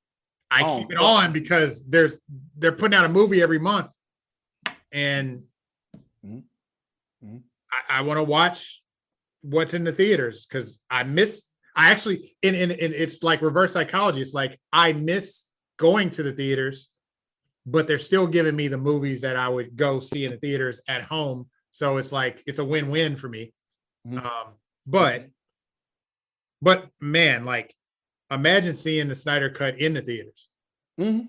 I keep Oh, it well, on because they're putting out a movie every month, and mm-hmm. Mm-hmm. I want to watch what's in the theaters because I actually and it's like reverse psychology. It's like I miss going to the theaters, but they're still giving me the movies that I would go see in the theaters at home. So it's like it's a win-win for me. Mm-hmm. Um, but man, like imagine seeing the Snyder Cut in the theaters. Mm-hmm.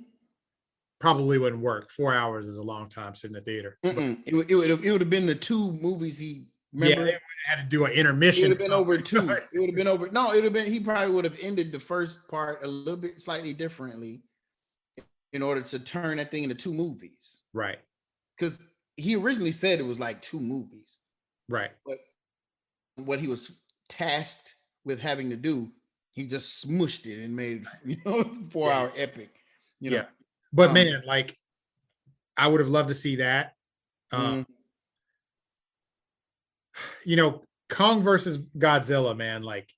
Probably wouldn't work. 4 hours is a long time sitting in the theater. But It would have been the two movies he yeah, they remember. had to do an It would intermission have or been over something. two. It would have been over. No, it would have been. He probably would have ended the first part a little bit slightly differently in order to turn that thing into two movies. Right. Because he originally said it was like two movies, Right. but what he was tasked with having to do, he just smushed it and made 4 hour epic. You Yeah. know, But um, man, like I would have loved to see that. Uh, mm, Kong versus Godzilla, man, like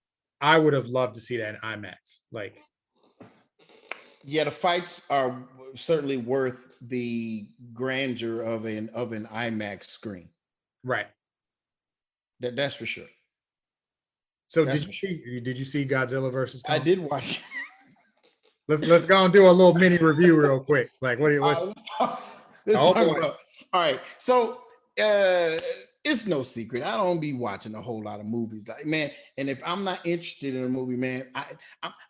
I would have loved to see that in IMAX. Like, yeah, the fights are certainly worth the grandeur of an IMAX screen. right. That's for sure. So That's for sure. did you see Godzilla versus I Kong? did watch. Let's go and do a little mini review real quick. Like what's Let's oh talk boy. about. All right, so uh, it's no secret. I don't be watching a whole lot of movies, like man. And if I'm not interested in a movie, man,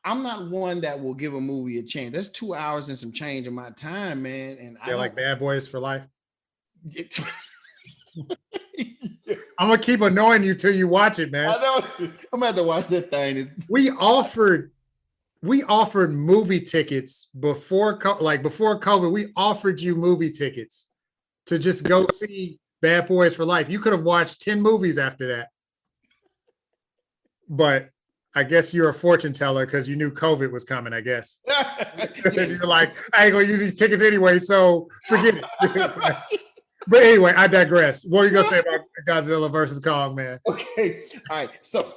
I'm not one that will give a movie a chance. That's 2 hours and some change of my time, man. And I Yeah, don't. like Bad Boys for Life. It, I'm gonna keep annoying you till you watch it, man. I know. I'm gonna have to watch that thing. We offered movie tickets before COVID. We offered you movie tickets to just go see Bad Boys for Life. You could have watched 10 movies after that. But I guess you're a fortune teller because you knew COVID was coming, I guess. You're like, I ain't gonna use these tickets anyway, so forget it. But anyway, I digress. What are you gonna say about Godzilla versus Kong, man? Okay. All right. So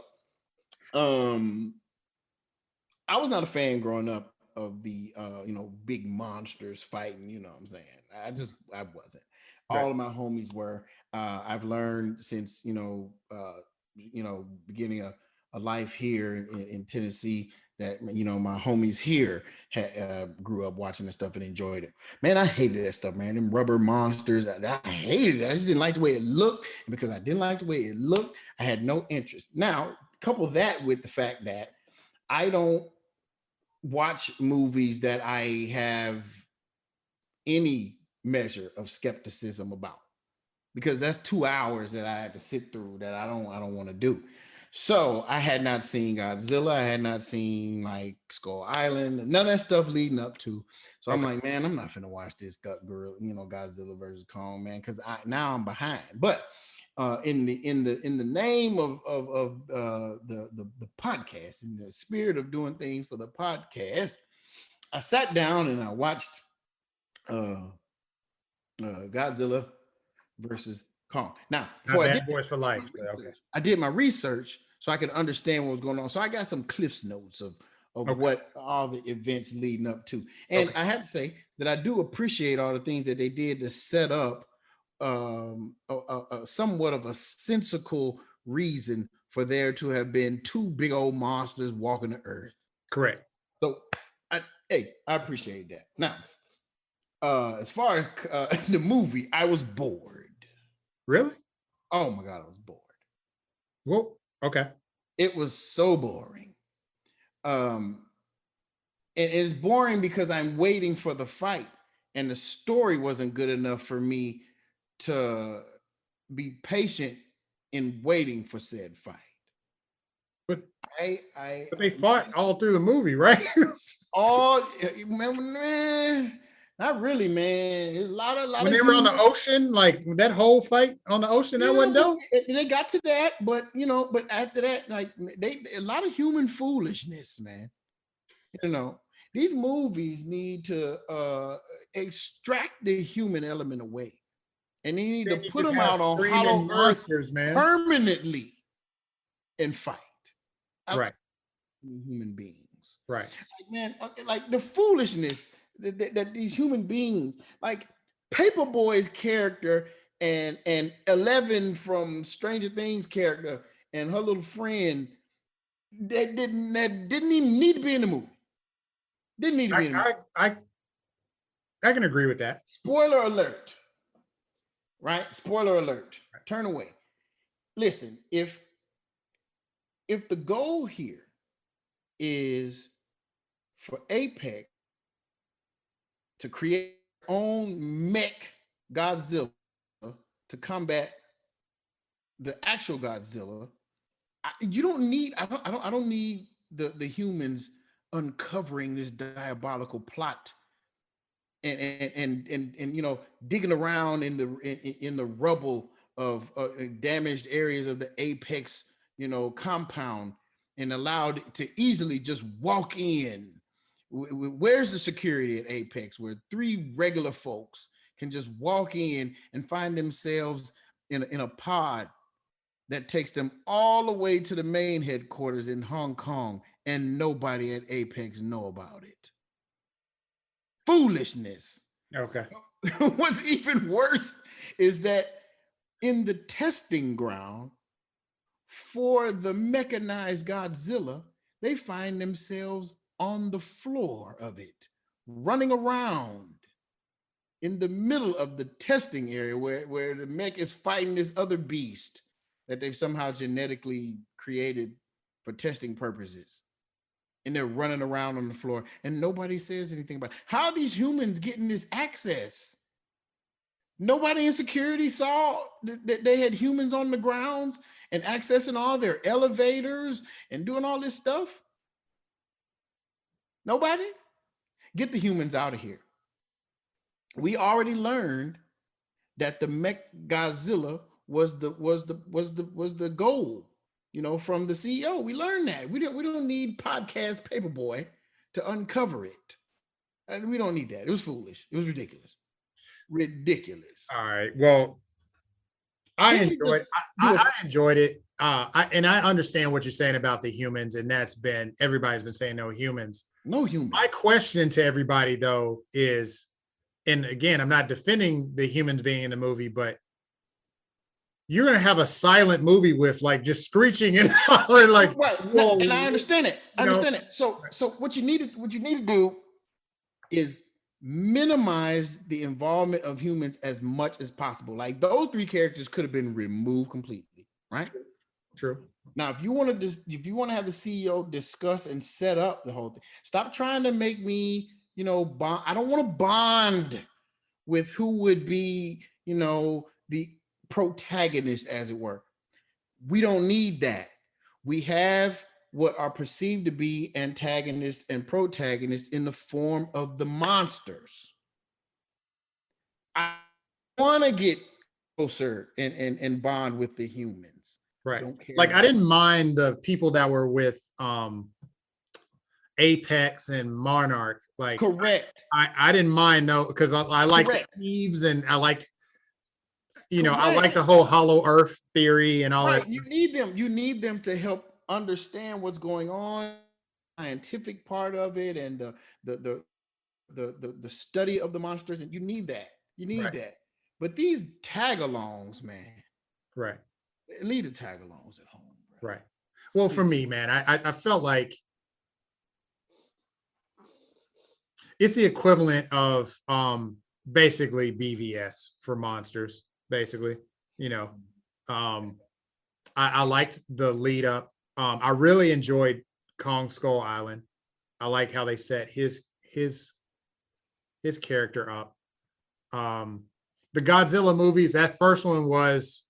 I was not a fan growing up of the big monsters fighting, you know what I'm saying? I wasn't. Right. All of my homies were. I've learned since beginning a life here in Tennessee that my homies here grew up watching this stuff and enjoyed it. Man, I hated that stuff, man. Them rubber monsters, I hated it. I just didn't like the way it looked, and because I didn't like the way it looked, I had no interest. Now, couple that with the fact that I don't watch movies that I have any measure of skepticism about, because that's 2 hours that I had to sit through that I don't want to do. So I had not seen Godzilla. I had not seen like Skull Island, none of that stuff leading up to. So I'm like, man, I'm not finna watch this Godzilla versus Kong, man, because now I'm behind. But in the name of the podcast, in the spirit of doing things for the podcast, I sat down and I watched Godzilla versus Kong. Now, before Not Bad Boys for Life. Okay. I did my research so I could understand what was going on. So I got some Cliff's notes of what all the events leading up to. And I have to say that I do appreciate all the things that they did to set up somewhat of a sensical reason for there to have been two big old monsters walking the earth. Correct. So I appreciate that. Now, as far as the movie, I was bored. Really? Oh my God, I was bored. Well, okay. It was so boring. And it's boring because I'm waiting for the fight, and the story wasn't good enough for me to be patient in waiting for said fight. But but they fought all through the movie, right? Man, not really, man. There's a lot when they were on the ocean, like that whole fight on the ocean, that wasn't dope. They got to that, but after that, like a lot of human foolishness, man. These movies need to extract the human element away, and they need to put them out on hollow monsters, man, permanently and fight. Right. Human beings. Right. Like, man, like the foolishness that these human beings, like Paperboy's character and 11 from Stranger Things character and her little friend, that didn't even need to be in the movie. Didn't need to be in the movie. I can agree with that. Spoiler alert. Right? Spoiler alert. Turn away. Listen, if the goal here is for Apex to create their own mech Godzilla to combat the actual Godzilla, you don't need. I don't need the humans uncovering this diabolical plot and digging around in the rubble of damaged areas of the Apex compound and allowed to easily just walk in. Where's the security at Apex where 3 regular folks can just walk in and find themselves in a pod that takes them all the way to the main headquarters in Hong Kong, and nobody at Apex know about it? Foolishness. Okay. What's even worse is that in the testing ground for the mechanized Godzilla, they find themselves on the floor of it, running around in the middle of the testing area where the mech is fighting this other beast that they've somehow genetically created for testing purposes. And they're running around on the floor and nobody says anything about it. How are these humans getting this access? Nobody in security saw that they had humans on the grounds and accessing all their elevators and doing all this stuff. Nobody. Get the humans out of here. We already learned that the mech Godzilla was the goal, from the CEO. We learned that. We don't need podcast Paperboy to uncover it. And we don't need that. It was foolish. It was ridiculous. Ridiculous. All right. Well, I enjoyed it. And I understand what you're saying about the humans, and everybody's been saying no humans. No humans. My question to everybody though is, and again, I'm not defending the humans being in the movie, but you're gonna have a silent movie with like just screeching and hollering, like, right. Whoa, and I understand it. So what you need to do is minimize the involvement of humans as much as possible. Like those three characters could have been removed completely, right? True. Now, if you want to have the CEO discuss and set up the whole thing, stop trying to make me, bond. I don't want to bond with who would be, the protagonist, as it were. We don't need that. We have what are perceived to be antagonists and protagonists in the form of the monsters. I want to get closer and bond with the humans. Right. Like I didn't mind the people that were with Apex and Monarch. Like correct. I didn't mind though, because I like thieves and I like, I like the whole hollow earth theory and all that. You need them to help understand what's going on, scientific part of it, and the study of the monsters, and you need that. That. But these tag-alongs, man. Right. Leave the tag-alongs at home. Bro. Right. Well, for me, man, I felt like it's the equivalent of basically BVS for monsters, basically. I liked the lead up. I really enjoyed Kong Skull Island. I like how they set his character up. The Godzilla movies, that first one was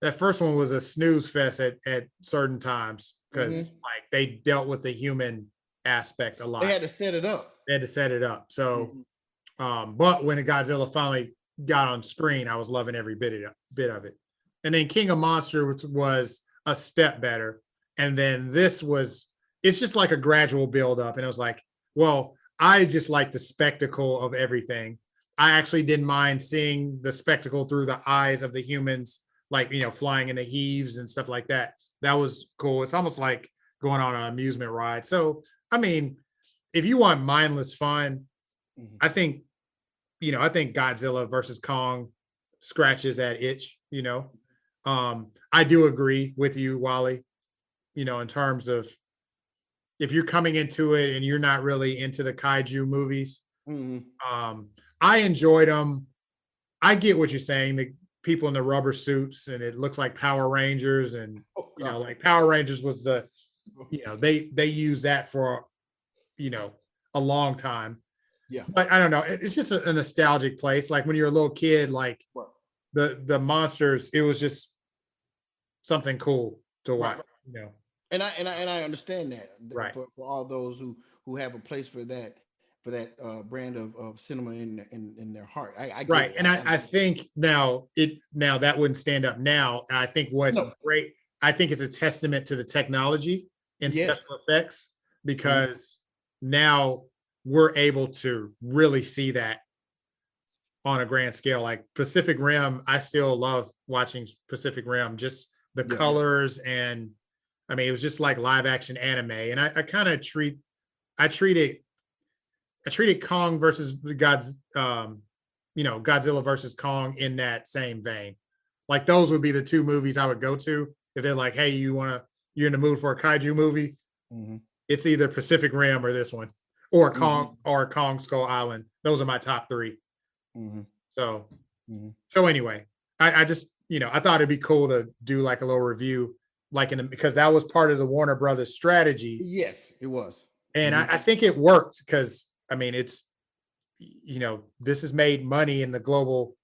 a snooze fest at certain times, because like they dealt with the human aspect a lot. They had to set it up. So, but when the Godzilla finally got on screen, I was loving every bit of it. And then King of Monsters was a step better. And then it's just like a gradual build up. And it was like, well, I just like the spectacle of everything. I actually didn't mind seeing the spectacle through the eyes of the humans, like, flying in the heaves and stuff like that. That was cool. It's almost like going on an amusement ride. So, I mean, if you want mindless fun, I think Godzilla versus Kong scratches that itch, I do agree with you, Wally, in terms of if you're coming into it and you're not really into the kaiju movies, I enjoyed them. I get what you're saying. The people in the rubber suits and it looks like Power Rangers, and like Power Rangers was they use that for a long time. Yeah, but I don't know. It's just a nostalgic place. Like when you're a little kid, like the monsters, it was just something cool to watch. Right. And I understand that. Right. For all those who have a place for that brand of cinema in their heart. I right. And I think now that wouldn't stand up now. And I think what's great, I think it's a testament to the technology and special effects, because now we're able to really see that on a grand scale. Like Pacific Rim, I still love watching Pacific Rim, just the colors, and I mean, it was just like live action anime. And I kind of treated Kong versus Godzilla versus Kong in that same vein. Like those would be the two movies I would go to if they're like, hey, you're in the mood for a kaiju movie. It's either Pacific Rim or this one, or Kong Skull Island. Those are my top three. So anyway, I just, I thought it'd be cool to do like a little review, like because that was part of the Warner Brothers strategy. Yes, it was. And I think it worked, because I mean, it's, this has made money in the global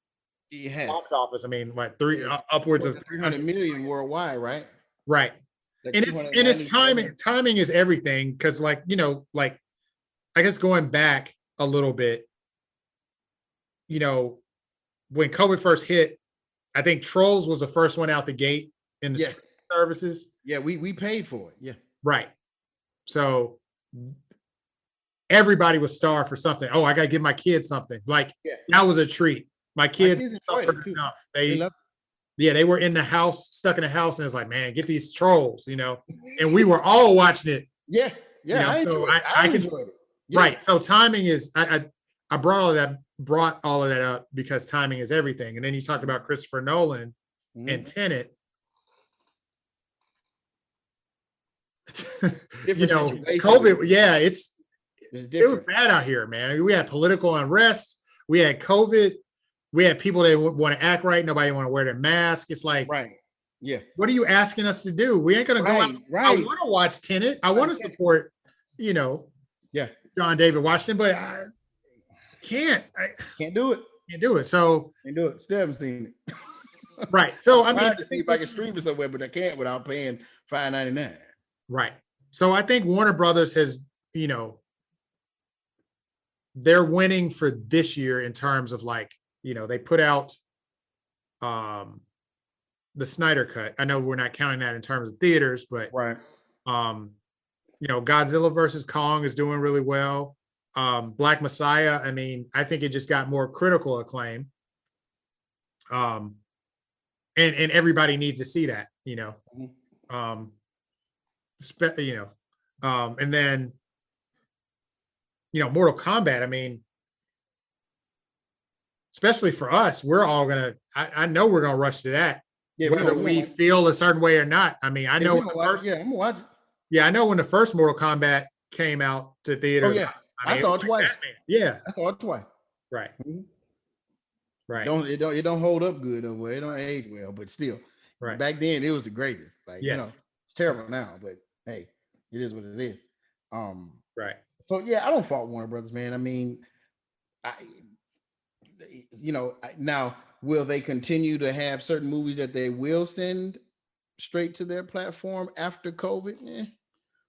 It has box office. I mean, what upwards of 300 million worldwide, right? right. Like And it's 297. timing is everything, because like, like I guess going back a little bit, when COVID first hit, I think Trolls was the first one out the gate in the Yes. services. Yeah, we paid for it. Yeah. Right. So everybody was starved for something. Oh, I got to give my kids something. Like that was a treat. My kids enjoyed it too. enough. They loved they were in the house, stuck in the house, and it's like, man, get these Trolls, and we were all watching it. Yeah. Yeah. So I enjoyed it. Yeah. Right. So timing is, I brought all of that up because timing is everything. And then you talked about Christopher Nolan and Tenet. COVID. Yeah, it was bad out here, man. We had political unrest. We had COVID. We had people that want to act right. Nobody want to wear their mask. It's like, right. Yeah. What are you asking us to do? We ain't gonna go out. Right. I want to watch Tenet. I want to support, John David Washington, but I can't. Can't do it. Can't do it. So can't do it. Still haven't seen it. Right. So I'm trying to see if I can stream it somewhere, but I can't without paying $5.99. Right. So I think Warner Brothers has, they're winning for this year in terms of like, they put out the Snyder Cut. I know we're not counting that in terms of theaters, but right. Godzilla versus Kong is doing really well. Black Messiah, I mean, I think it just got more critical acclaim. And everybody needs to see that, and then, Mortal Kombat, I mean, especially for us, we're all I know we're gonna rush to that. Yeah, whether we feel a certain way or not. I mean, I know I'm gonna watch it. Yeah, I know when the first Mortal Kombat came out to theaters. Oh yeah, I saw it twice. Yeah, I saw it twice. Right. Right. It don't hold up good over. It don't age well, but still, right. Back then it was the greatest. Like yes. It's terrible now, but hey, it is what it is. Right. So yeah, I don't fault Warner Brothers, man. I mean, now will they continue to have certain movies that they will send straight to their platform after COVID?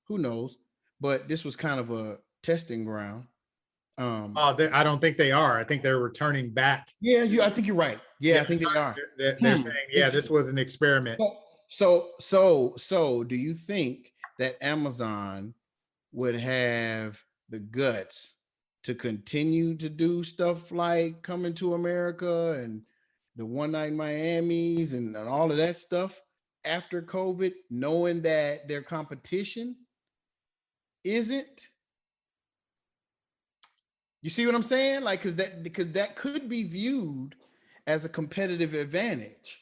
Who knows? But this was kind of a testing ground. I don't think they are. I think they're returning back. Yeah, I think you're right. Yeah, I think they are. They're saying, this was an experiment. So do you think that Amazon would have the guts to continue to do stuff like Coming to America and the One Night in Miami's and all of that stuff after COVID, knowing that their competition isn't? You see what I'm saying? Like, because that could be viewed as a competitive advantage.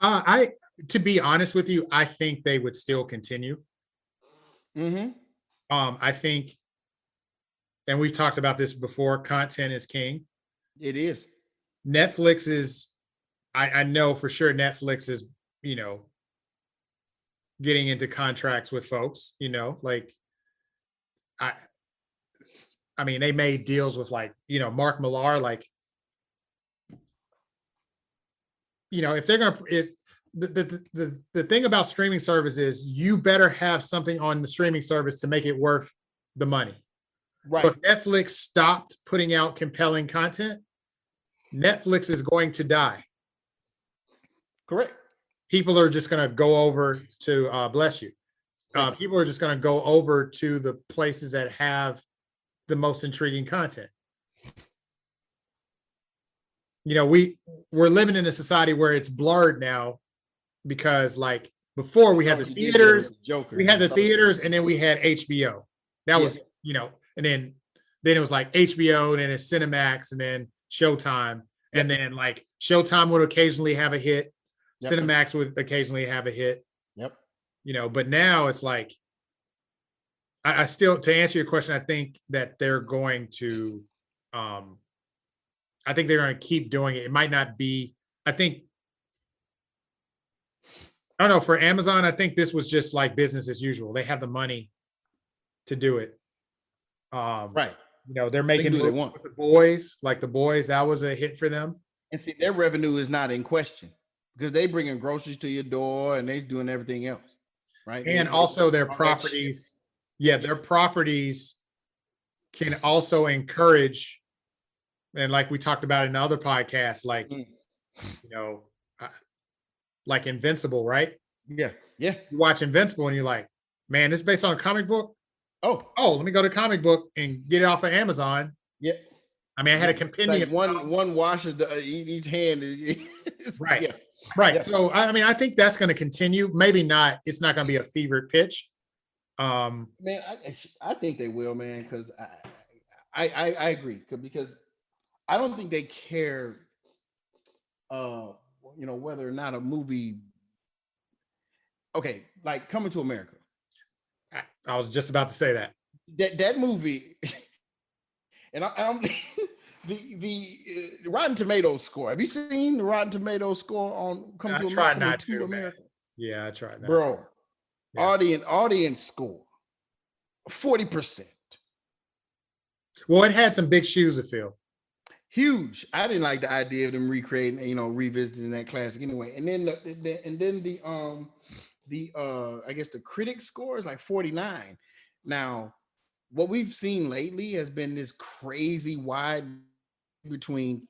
To be honest with you, I think they would still continue. I think, and we've talked about this before, content is king. It is. Netflix is, I know for sure Netflix is, getting into contracts with folks, like I mean, they made deals with like, Mark Millar, like, if they're going to, the thing about streaming service is you better have something on the streaming service to make it worth the money. Right. So if Netflix stopped putting out compelling content, Netflix is going to die. Correct. People are just going to go over to, bless you. People are just going to go over to the places that have the most intriguing content. We're living in a society where it's blurred now, because like before we had the theaters, and then we had HBO. That was, and then it was like HBO, and then it's Cinemax, and then Showtime, and then like Showtime would occasionally have a hit. Yep. Cinemax would occasionally have a hit. Yep. But now it's like, I still, to answer your question, I think that they're going to, I think they're going to keep doing it. It might not be, I don't know, for Amazon, I think this was just like business as usual. They have the money to do it. Right. You know, they're They can making do what they movies want. with the boys, like the boys. That was a hit for them. And see, their revenue is not in question because they bringing groceries to your door and they doing everything else, right? And also their All that shit. properties. Yeah, their properties can also encourage, and like we talked about in other podcasts, like, Mm. you know, uh, like Invincible, right? Yeah, yeah. You watch Invincible and you're like, man, this is based on a comic book. Oh, Let me go to comic book and get it off of Amazon. yeah. I mean, I had a Like compendium. one washes the each hand. Right. Yeah, Right. yeah. So, I mean, I think that's going to continue. Maybe not. It's not going to be a fevered pitch. Man, I think they will, man, because I agree because I don't think they care, whether or not a movie. Okay, like Coming to America. I was just about to say that. That movie, and I'm the Rotten Tomatoes score. Have you seen the Rotten Tomatoes score on Coming to America? Yeah, I tried not. Bro, yeah. audience score 40%. Well, it had some big shoes to fill. Huge. I didn't like the idea of them recreating, revisiting that classic anyway. And then I guess the critic score is like 49. Now, what we've seen lately has been this crazy wide between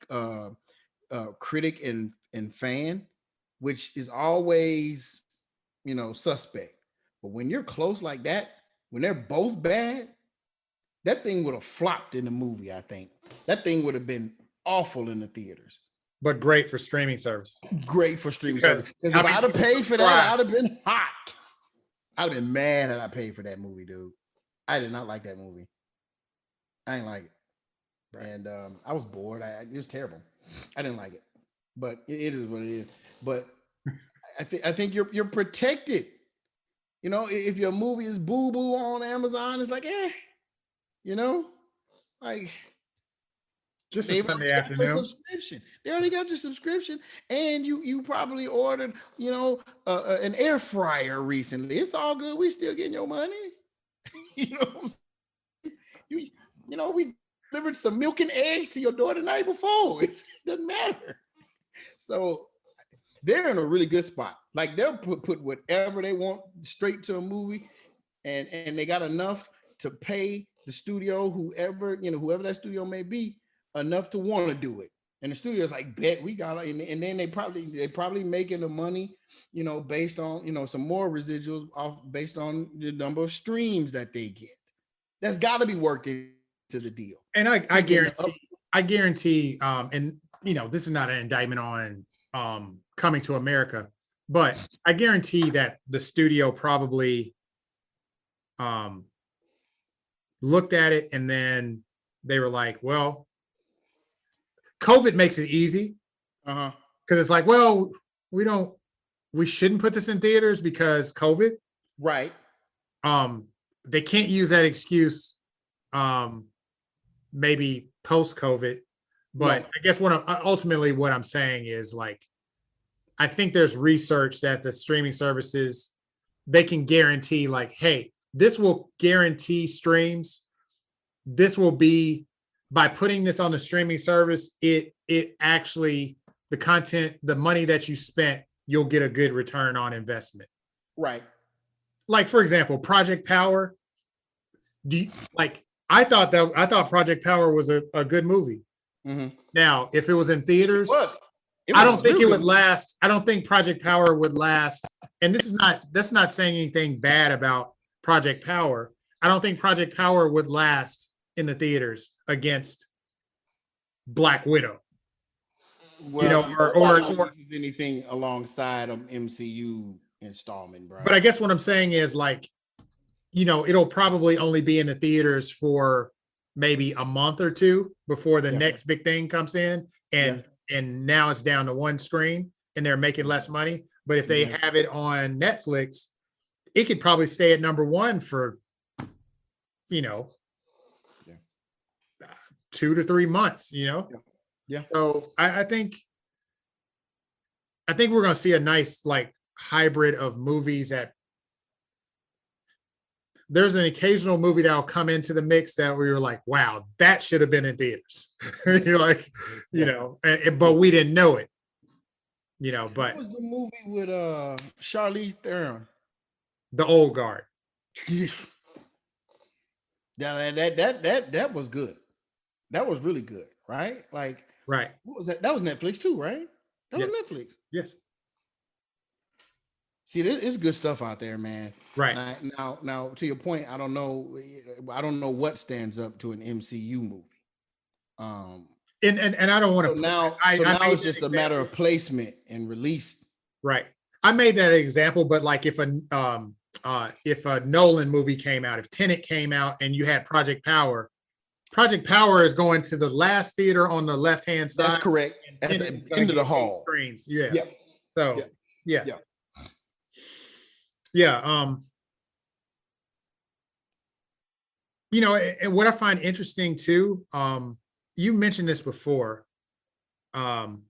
critic and fan, which is always suspect. But when you're close like that, when they're both bad, that thing would have flopped in the movie. I think that thing would have been awful in the theaters, but great for streaming service. Great for streaming service. Because if I'd have paid for that, I'd have been hot. I'd have been mad that I paid for that movie, dude. I did not like that movie. I didn't like it, right. And I was bored. It was terrible. I didn't like it, but it is what it is. But I think you're protected. If your movie is boo boo on Amazon, it's like like just a Sunday afternoon subscription. They already got your subscription, and you probably ordered an air fryer recently. It's all good. We still getting your money. We delivered some milk and eggs to your door the night before. It doesn't matter. So they're in a really good spot. Like they'll put whatever they want straight to a movie, and they got enough to pay the studio, whoever that studio may be, enough to want to do it. And the studio's like, bet we got it. And then they probably making the money, based on, some more residuals off based on the number of streams that they get. That's got to be working to the deal. And I guarantee, and this is not an indictment on Coming to America, but I guarantee that the studio probably looked at it and then they were like, well, COVID makes it easy. Because it's like, well, we shouldn't put this in theaters because COVID. Right. They can't use that excuse maybe post-COVID. But no. I guess ultimately what I'm saying is, like, I think there's research that the streaming services, they can guarantee, like, hey, this will guarantee streams. This will be, by putting this on the streaming service, it actually, the content, the money that you spent, you'll get a good return on investment. Right. Like, for example, Project Power. I thought Project Power was a good movie. Mm-hmm. Now, if it was in theaters, I don't think it would last. I don't think Project Power would last. And that's not saying anything bad about Project Power. I don't think Project Power would last in the theaters against Black Widow. Well, or anything alongside an MCU installment, bro. But I guess what I'm saying is, like, it'll probably only be in the theaters for maybe a month or two before the next big thing comes in, and now it's down to one screen and they're making less money. But if they have it on Netflix, it could probably stay at number one for 2 to 3 months. So I think we're going to see a nice, like, hybrid of movies there's an occasional movie that'll come into the mix that we were like, wow, that should have been in theaters. You're like, you know, but we didn't know it, you know, What but was the movie with Charlize Theron? the old guard. Yeah, that was good. That was really good, right? Like, Right. what was that? That was Netflix too, right? That Yes. was Netflix. Yes. See, there's good stuff out there, man. Right. Now, to your point, I don't know. I don't know what stands up to an MCU movie. Um, And I don't want so to now, I made it's that just a matter example. of placement and release. Right. I made that example, but like if a Nolan movie came out, if Tenet came out and you had Project Power is going to the last theater on the left-hand side. That's correct. At the end of the hall. Screens. Yeah. Yeah. So Yeah. You know, and what I find interesting too, you mentioned this before, and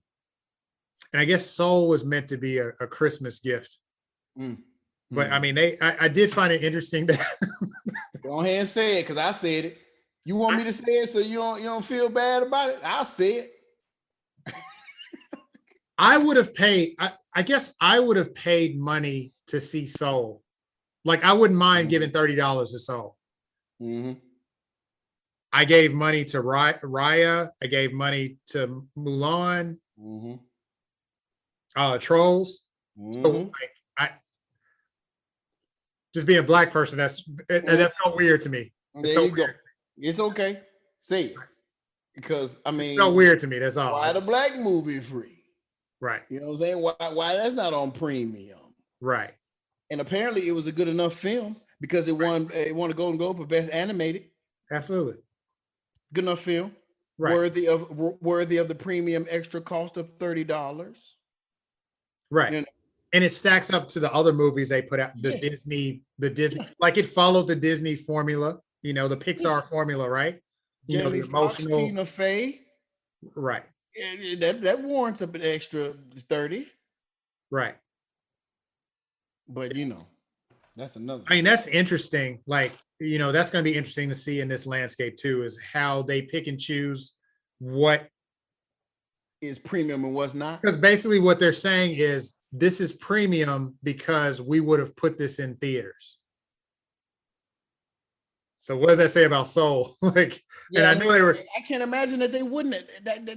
I guess Soul was meant to be a Christmas gift. But I mean, I did find it interesting that go ahead and say it, because I said it. You want me to say it so you don't feel bad about it? I'll say it. I would have paid, I guess I would have paid money to see Soul. Like I wouldn't mind giving $30 to Soul. I gave money to Raya. I gave money to Mulan. Trolls. So like, I just being a black person, that felt weird to me. There you go. It's okay. Say it. Because I mean, it felt weird to me. That's all. Why the black movie free? Right. You know what I'm saying? Why that's not on premium? Right. And apparently it was a good enough film because it won a Golden Globe for best animated. Absolutely. Good enough film. Right. Worthy of the premium extra cost of $30. Right. You know? And it stacks up to the other movies they put out, the Disney, like it followed the Disney formula, you know, the Pixar formula, right? You know, the emotional. Tina Fey. Right. That warrants up an extra 30. Right. But you know, that's another. I mean, that's interesting. Like, you know, that's going to be interesting to see in this landscape too, is how they pick and choose what is premium and what's not. Because basically what they're saying is this is premium because we would have put this in theaters. So what does that say about Soul? Like, and I knew they were. I can't imagine that they wouldn't.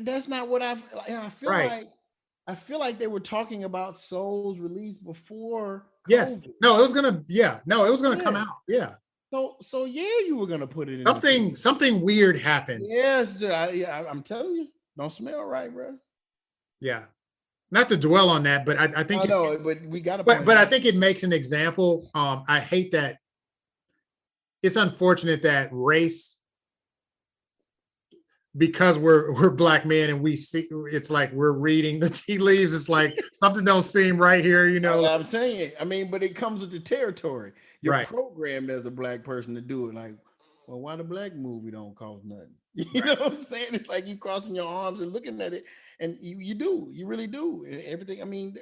That's not what I feel like. I feel like they were talking about Soul's release before COVID. Yes. No, it was gonna. Yeah. No, it was gonna come out. Yeah. So yeah, you were gonna put it in. Something weird happened. Yes, I'm telling you, don't smell right, bro. Yeah. Not to dwell on that, but I think. But we got to. But I think it makes an example. I hate that. It's unfortunate that race, because we're black men and we see, it's like we're reading the tea leaves. It's like something don't seem right here, you know. I'm saying it. I mean, but it comes with the territory. You're programmed as a black person to do it. Like, well, why the black movie don't cost nothing? You know what I'm saying? It's like you crossing your arms and looking at it, and you really do. And everything. I mean,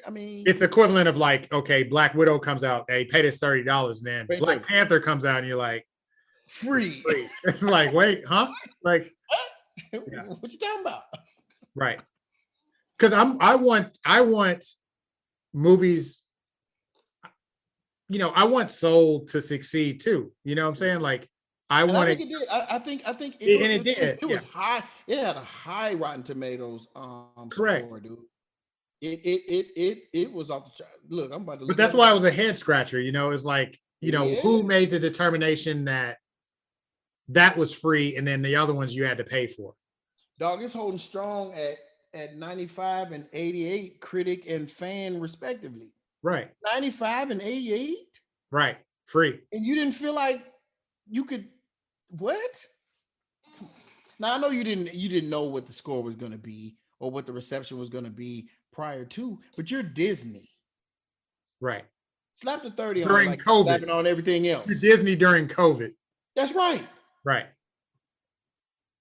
it's the equivalent of like, okay, Black Widow comes out, hey, pay this $30, and then Black Panther comes out, and you're like, free. It's like, wait, huh? Like, what you talking about? Right. Because I want movies. You know, I want Soul to succeed too. You know what I'm saying? Like, I think it did. I think it did. It was high. It had a high Rotten Tomatoes. Correct. Score, dude. It was off the chart. Look, I'm about to. But that's why it was a head scratcher. You know, it's like, you know, who made the determination that was free, and then the other ones you had to pay for? Dog, it's holding strong at 95 and 88 critic and fan respectively. Right. 95 and 88. Right. Free. And you didn't feel like you could what? Now I know you didn't know what the score was going to be or what the reception was going to be prior to, but you're Disney. Right. Slap the 30 during on COVID. Slapping on everything else. You're Disney during COVID. That's right. Right.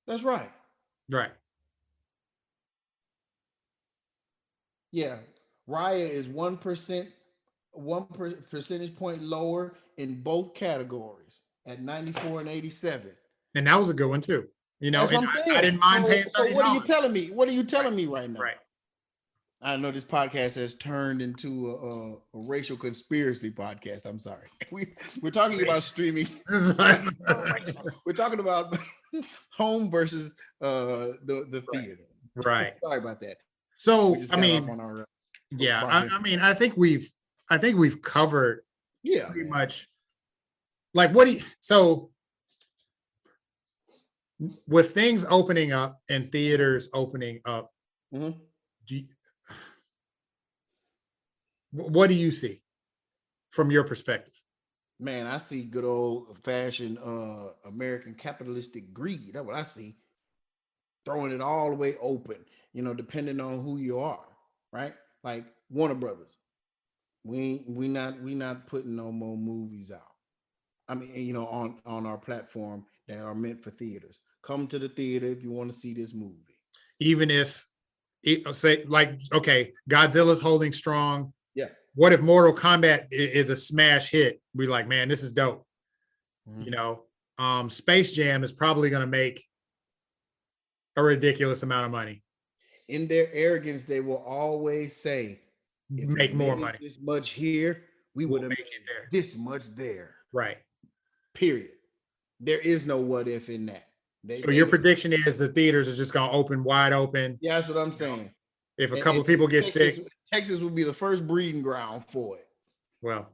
That's right. Right. Yeah. Raya is 1%, 1 percentage point lower in both categories. at 94 and 87. And that was a good one too. You know, That's what and I'm I saying. didn't mind paying So $30. what are you telling me? What are you telling Right. me right now? Right. I know this podcast has turned into a racial conspiracy podcast. I'm sorry. We're talking about streaming. We're talking about home versus the theater. Right. Sorry about that. We So just I got off mean, on our yeah, Barton. I mean, I think we've covered Yeah, pretty man. much. Like, what do you? So with things opening up and theaters opening up, Mhm. do you, what do you see from your perspective? Man, I see good old fashioned American capitalistic greed. That's what I see. Throwing it all the way open, depending on who you are, right? Like Warner Brothers. We not putting no more movies out. I mean, on our platform that are meant for theaters. Come to the theater if you want to see this movie. Even if say like, okay, Godzilla's holding strong. Yeah. What if Mortal Kombat is a smash hit? We like, man, this is dope. Mhm. You know, Space Jam is probably going to make a ridiculous amount of money. In their arrogance, they will always say, if we Make more made money. this much here, we would We'll have make made it there. this much there. Right. Period. There is no what if in that. So your prediction is the theaters are just going to open wide open. Yeah, that's what I'm saying. If a couple people get sick, Texas will be the first breeding ground for it. Well,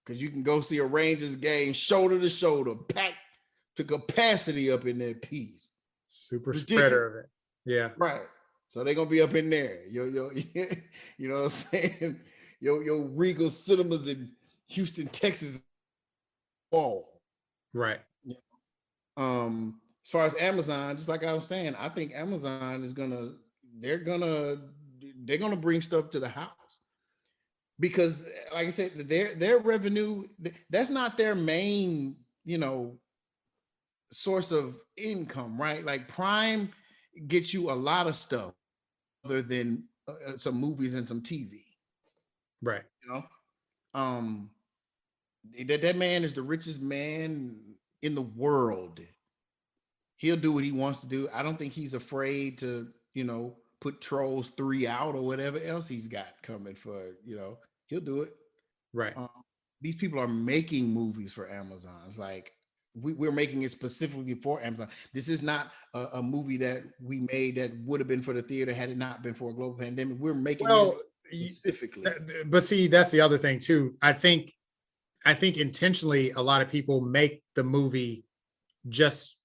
because you can go see a Rangers game shoulder to shoulder, packed to capacity up in that piece. Super spreader of it. Yeah. Right. So they're gonna be up in there. Yo, you know what I'm saying? Yo, Regal Cinemas in Houston, Texas. Wall. Right. As far as Amazon, just like I was saying, I think Amazon is they're gonna bring stuff to the house. Because like I said, their revenue, that's not their main, source of income, right? Like Prime gets you a lot of stuff other than some movies and some TV. Right. That man is the richest man in the world. He'll do what he wants to do. I don't think he's afraid to, put Trolls 3 out or whatever else he's got coming for, he'll do it. Right. These people are making movies for Amazon. It's like we're making it specifically for Amazon. This is not a movie that we made that would have been for the theater had it not been for a global pandemic. We're making it specifically. But see, that's the other thing too. I think intentionally a lot of people make the movie just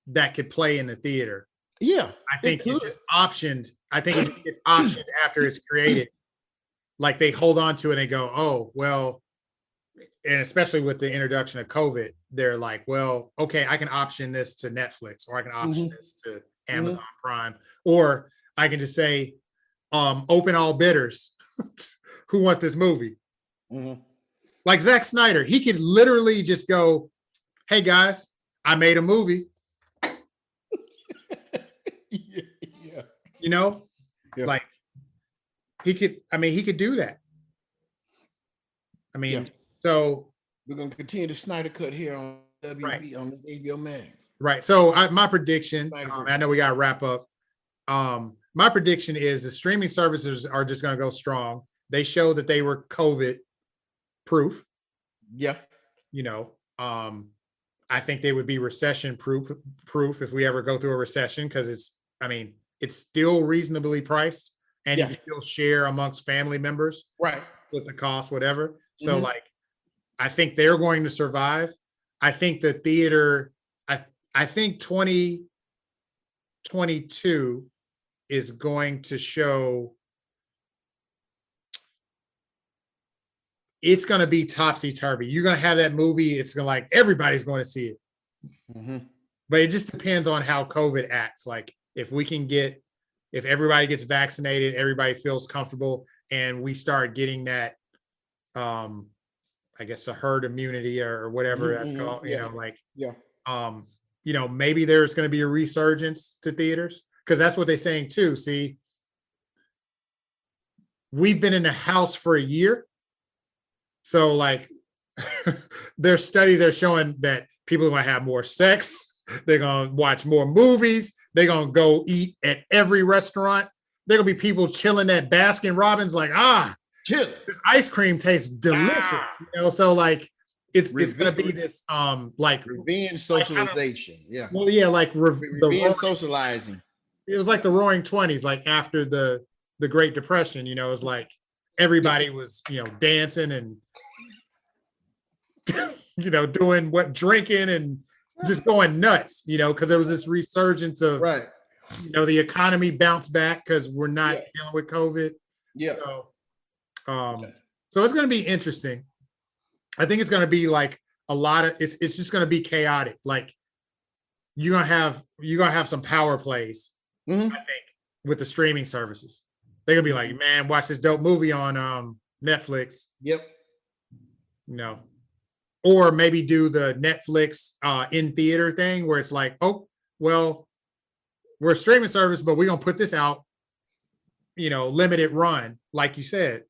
that could play in the theater. Yeah. I think it's just optioned. I think it's optioned after it's created. Like they hold on to it and they go, oh, well, and especially with the introduction of COVID, they're like, well, okay, I can option this to Netflix, or I can option this to Amazon Prime, or I can just say, open all bidders who want this movie. Like Zack Snyder, he could literally just go, hey guys, I made a movie. Yeah. Like he could do that. I mean, so we're gonna continue the Snyder cut here on WB on the HBO Max. Right. So my prediction, I know we gotta wrap up. My prediction is the streaming services are just gonna go strong. They showed that they were COVID proof. Yeah. I think they would be recession proof if we ever go through a recession, because it's still reasonably priced, and you can still share amongst family members, right? With the cost, whatever. So like, I think they're going to survive. I think the theater, I think 2022 is going to show, it's going to be topsy-turvy. You're going to have that movie. It's going to like, everybody's going to see it. But it just depends on how COVID acts. Like if everybody gets vaccinated, everybody feels comfortable, and we start getting that, I guess the herd immunity or whatever that's called, maybe there's going to be a resurgence to theaters, because that's what they're saying too. See, we've been in the house for a year. So like there's studies that are showing that People are going to have more sex. They're going to watch more movies. They're going to go eat at every restaurant. There going to be people chilling at Baskin Robbins like, chill. this ice cream tastes delicious. So like it's going to be this like revenge socialization. Yeah. Well, yeah, like revenge socializing. It was like the Roaring '20s, like after the Great Depression. It was like everybody was dancing and doing drinking and just going nuts. Because there was this resurgence of the economy bounced back because we're not dealing with COVID. Yeah. So it's going to be interesting. I think it's going to be like a lot of it's just going to be chaotic. Like you're gonna have some power plays. I think with the streaming services, they're gonna be like, man, watch this dope movie on Netflix. Yep. Or maybe do the Netflix in theater thing where it's like, oh, well, we're a streaming service, but we're gonna put this out, limited run, like you said,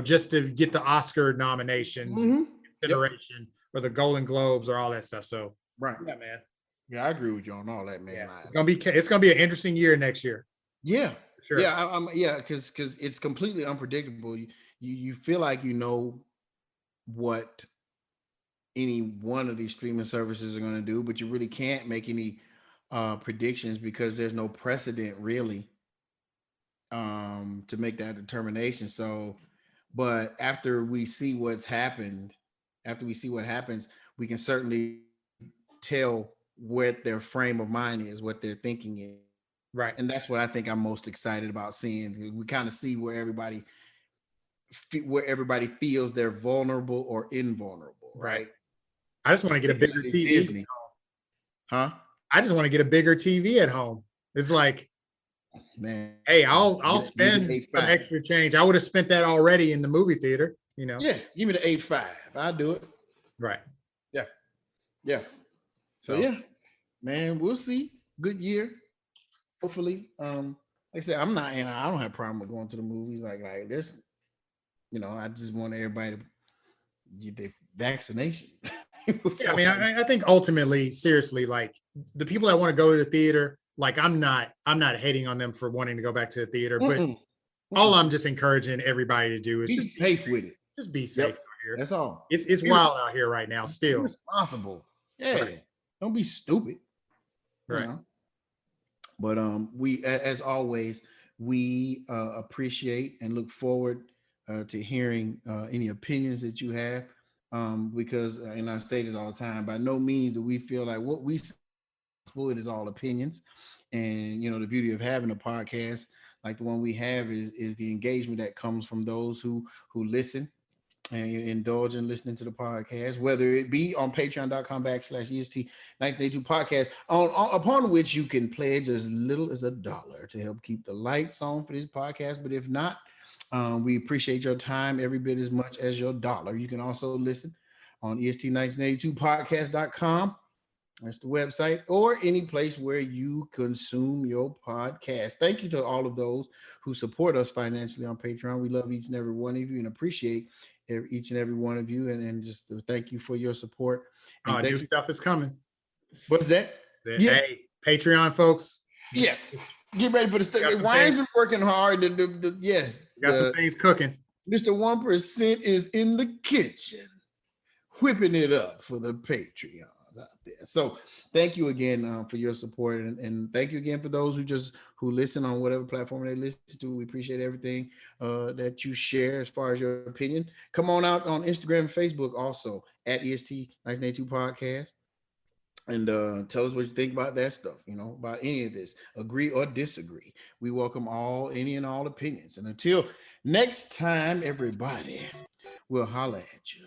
just to get the Oscar nominations, consideration, or the Golden Globes, or all that stuff. So, yeah, man. Yeah, I agree with you on all that, man. Yeah. It's gonna be an interesting year next year. Yeah, sure. Yeah, because it's completely unpredictable. You feel like what any one of these streaming services are going to do, but you really can't make any predictions because there's no precedent really to make that determination. So, but after we see what happens, we can certainly tell what their frame of mind is, what their thinking is. Right. And that's what I think I'm most excited about seeing. We kind of see where everybody feels they're vulnerable or invulnerable. Right. I just want to get a bigger TV. Disney. Huh? I just want to get a bigger TV at home. It's like, man, hey, I'll spend some extra change. I would have spent that already in the movie theater, Yeah, give me the 8.5. I'll do it. Right. Yeah. Yeah. So yeah, man, we'll see. Good year. Hopefully. Like I said, I don't have a problem with going to the movies. Like there's, I just want everybody to get their vaccination. Yeah, I mean, I think ultimately, seriously, like the people that want to go to the theater, like I'm not hating on them for wanting to go back to the theater, but all I'm just encouraging everybody to do is be safe with it. Just be safe out here. That's all. It's wild out here right now. Still responsible. Yeah. Right. Don't be stupid. Right. But we, as always, we appreciate and look forward to hearing any opinions that you have. Because, and I say this all the time, by no means do we feel like what we say, it is all opinions. And, the beauty of having a podcast like the one we have is the engagement that comes from those who listen and indulge in listening to the podcast, whether it be on patreon.com/EST1982 podcast, upon which you can pledge as little as $1 to help keep the lights on for this podcast. But if not, we appreciate your time every bit as much as your dollar. You can also listen on EST1982podcast.com. That's the website, or any place where you consume your podcast. Thank you to all of those who support us financially on Patreon. We love each and every one of you and appreciate each and every one of you. And just thank you for your support. And new stuff is coming. What's that? Hey, Patreon folks. Yeah. Get ready for the stuff. Ryan's been working hard. Yes. Got some things cooking. Mr. 1% is in the kitchen, whipping it up for the Patreon out there. So thank you again for your support, and thank you again for those who listen on whatever platform they listen to. We appreciate everything that you share as far as your opinion. Come on out on Instagram and Facebook also at EST1982 podcast, and tell us what you think about that stuff, about any of this, agree or disagree. We welcome any and all opinions. And until next time, everybody, we'll holler at you.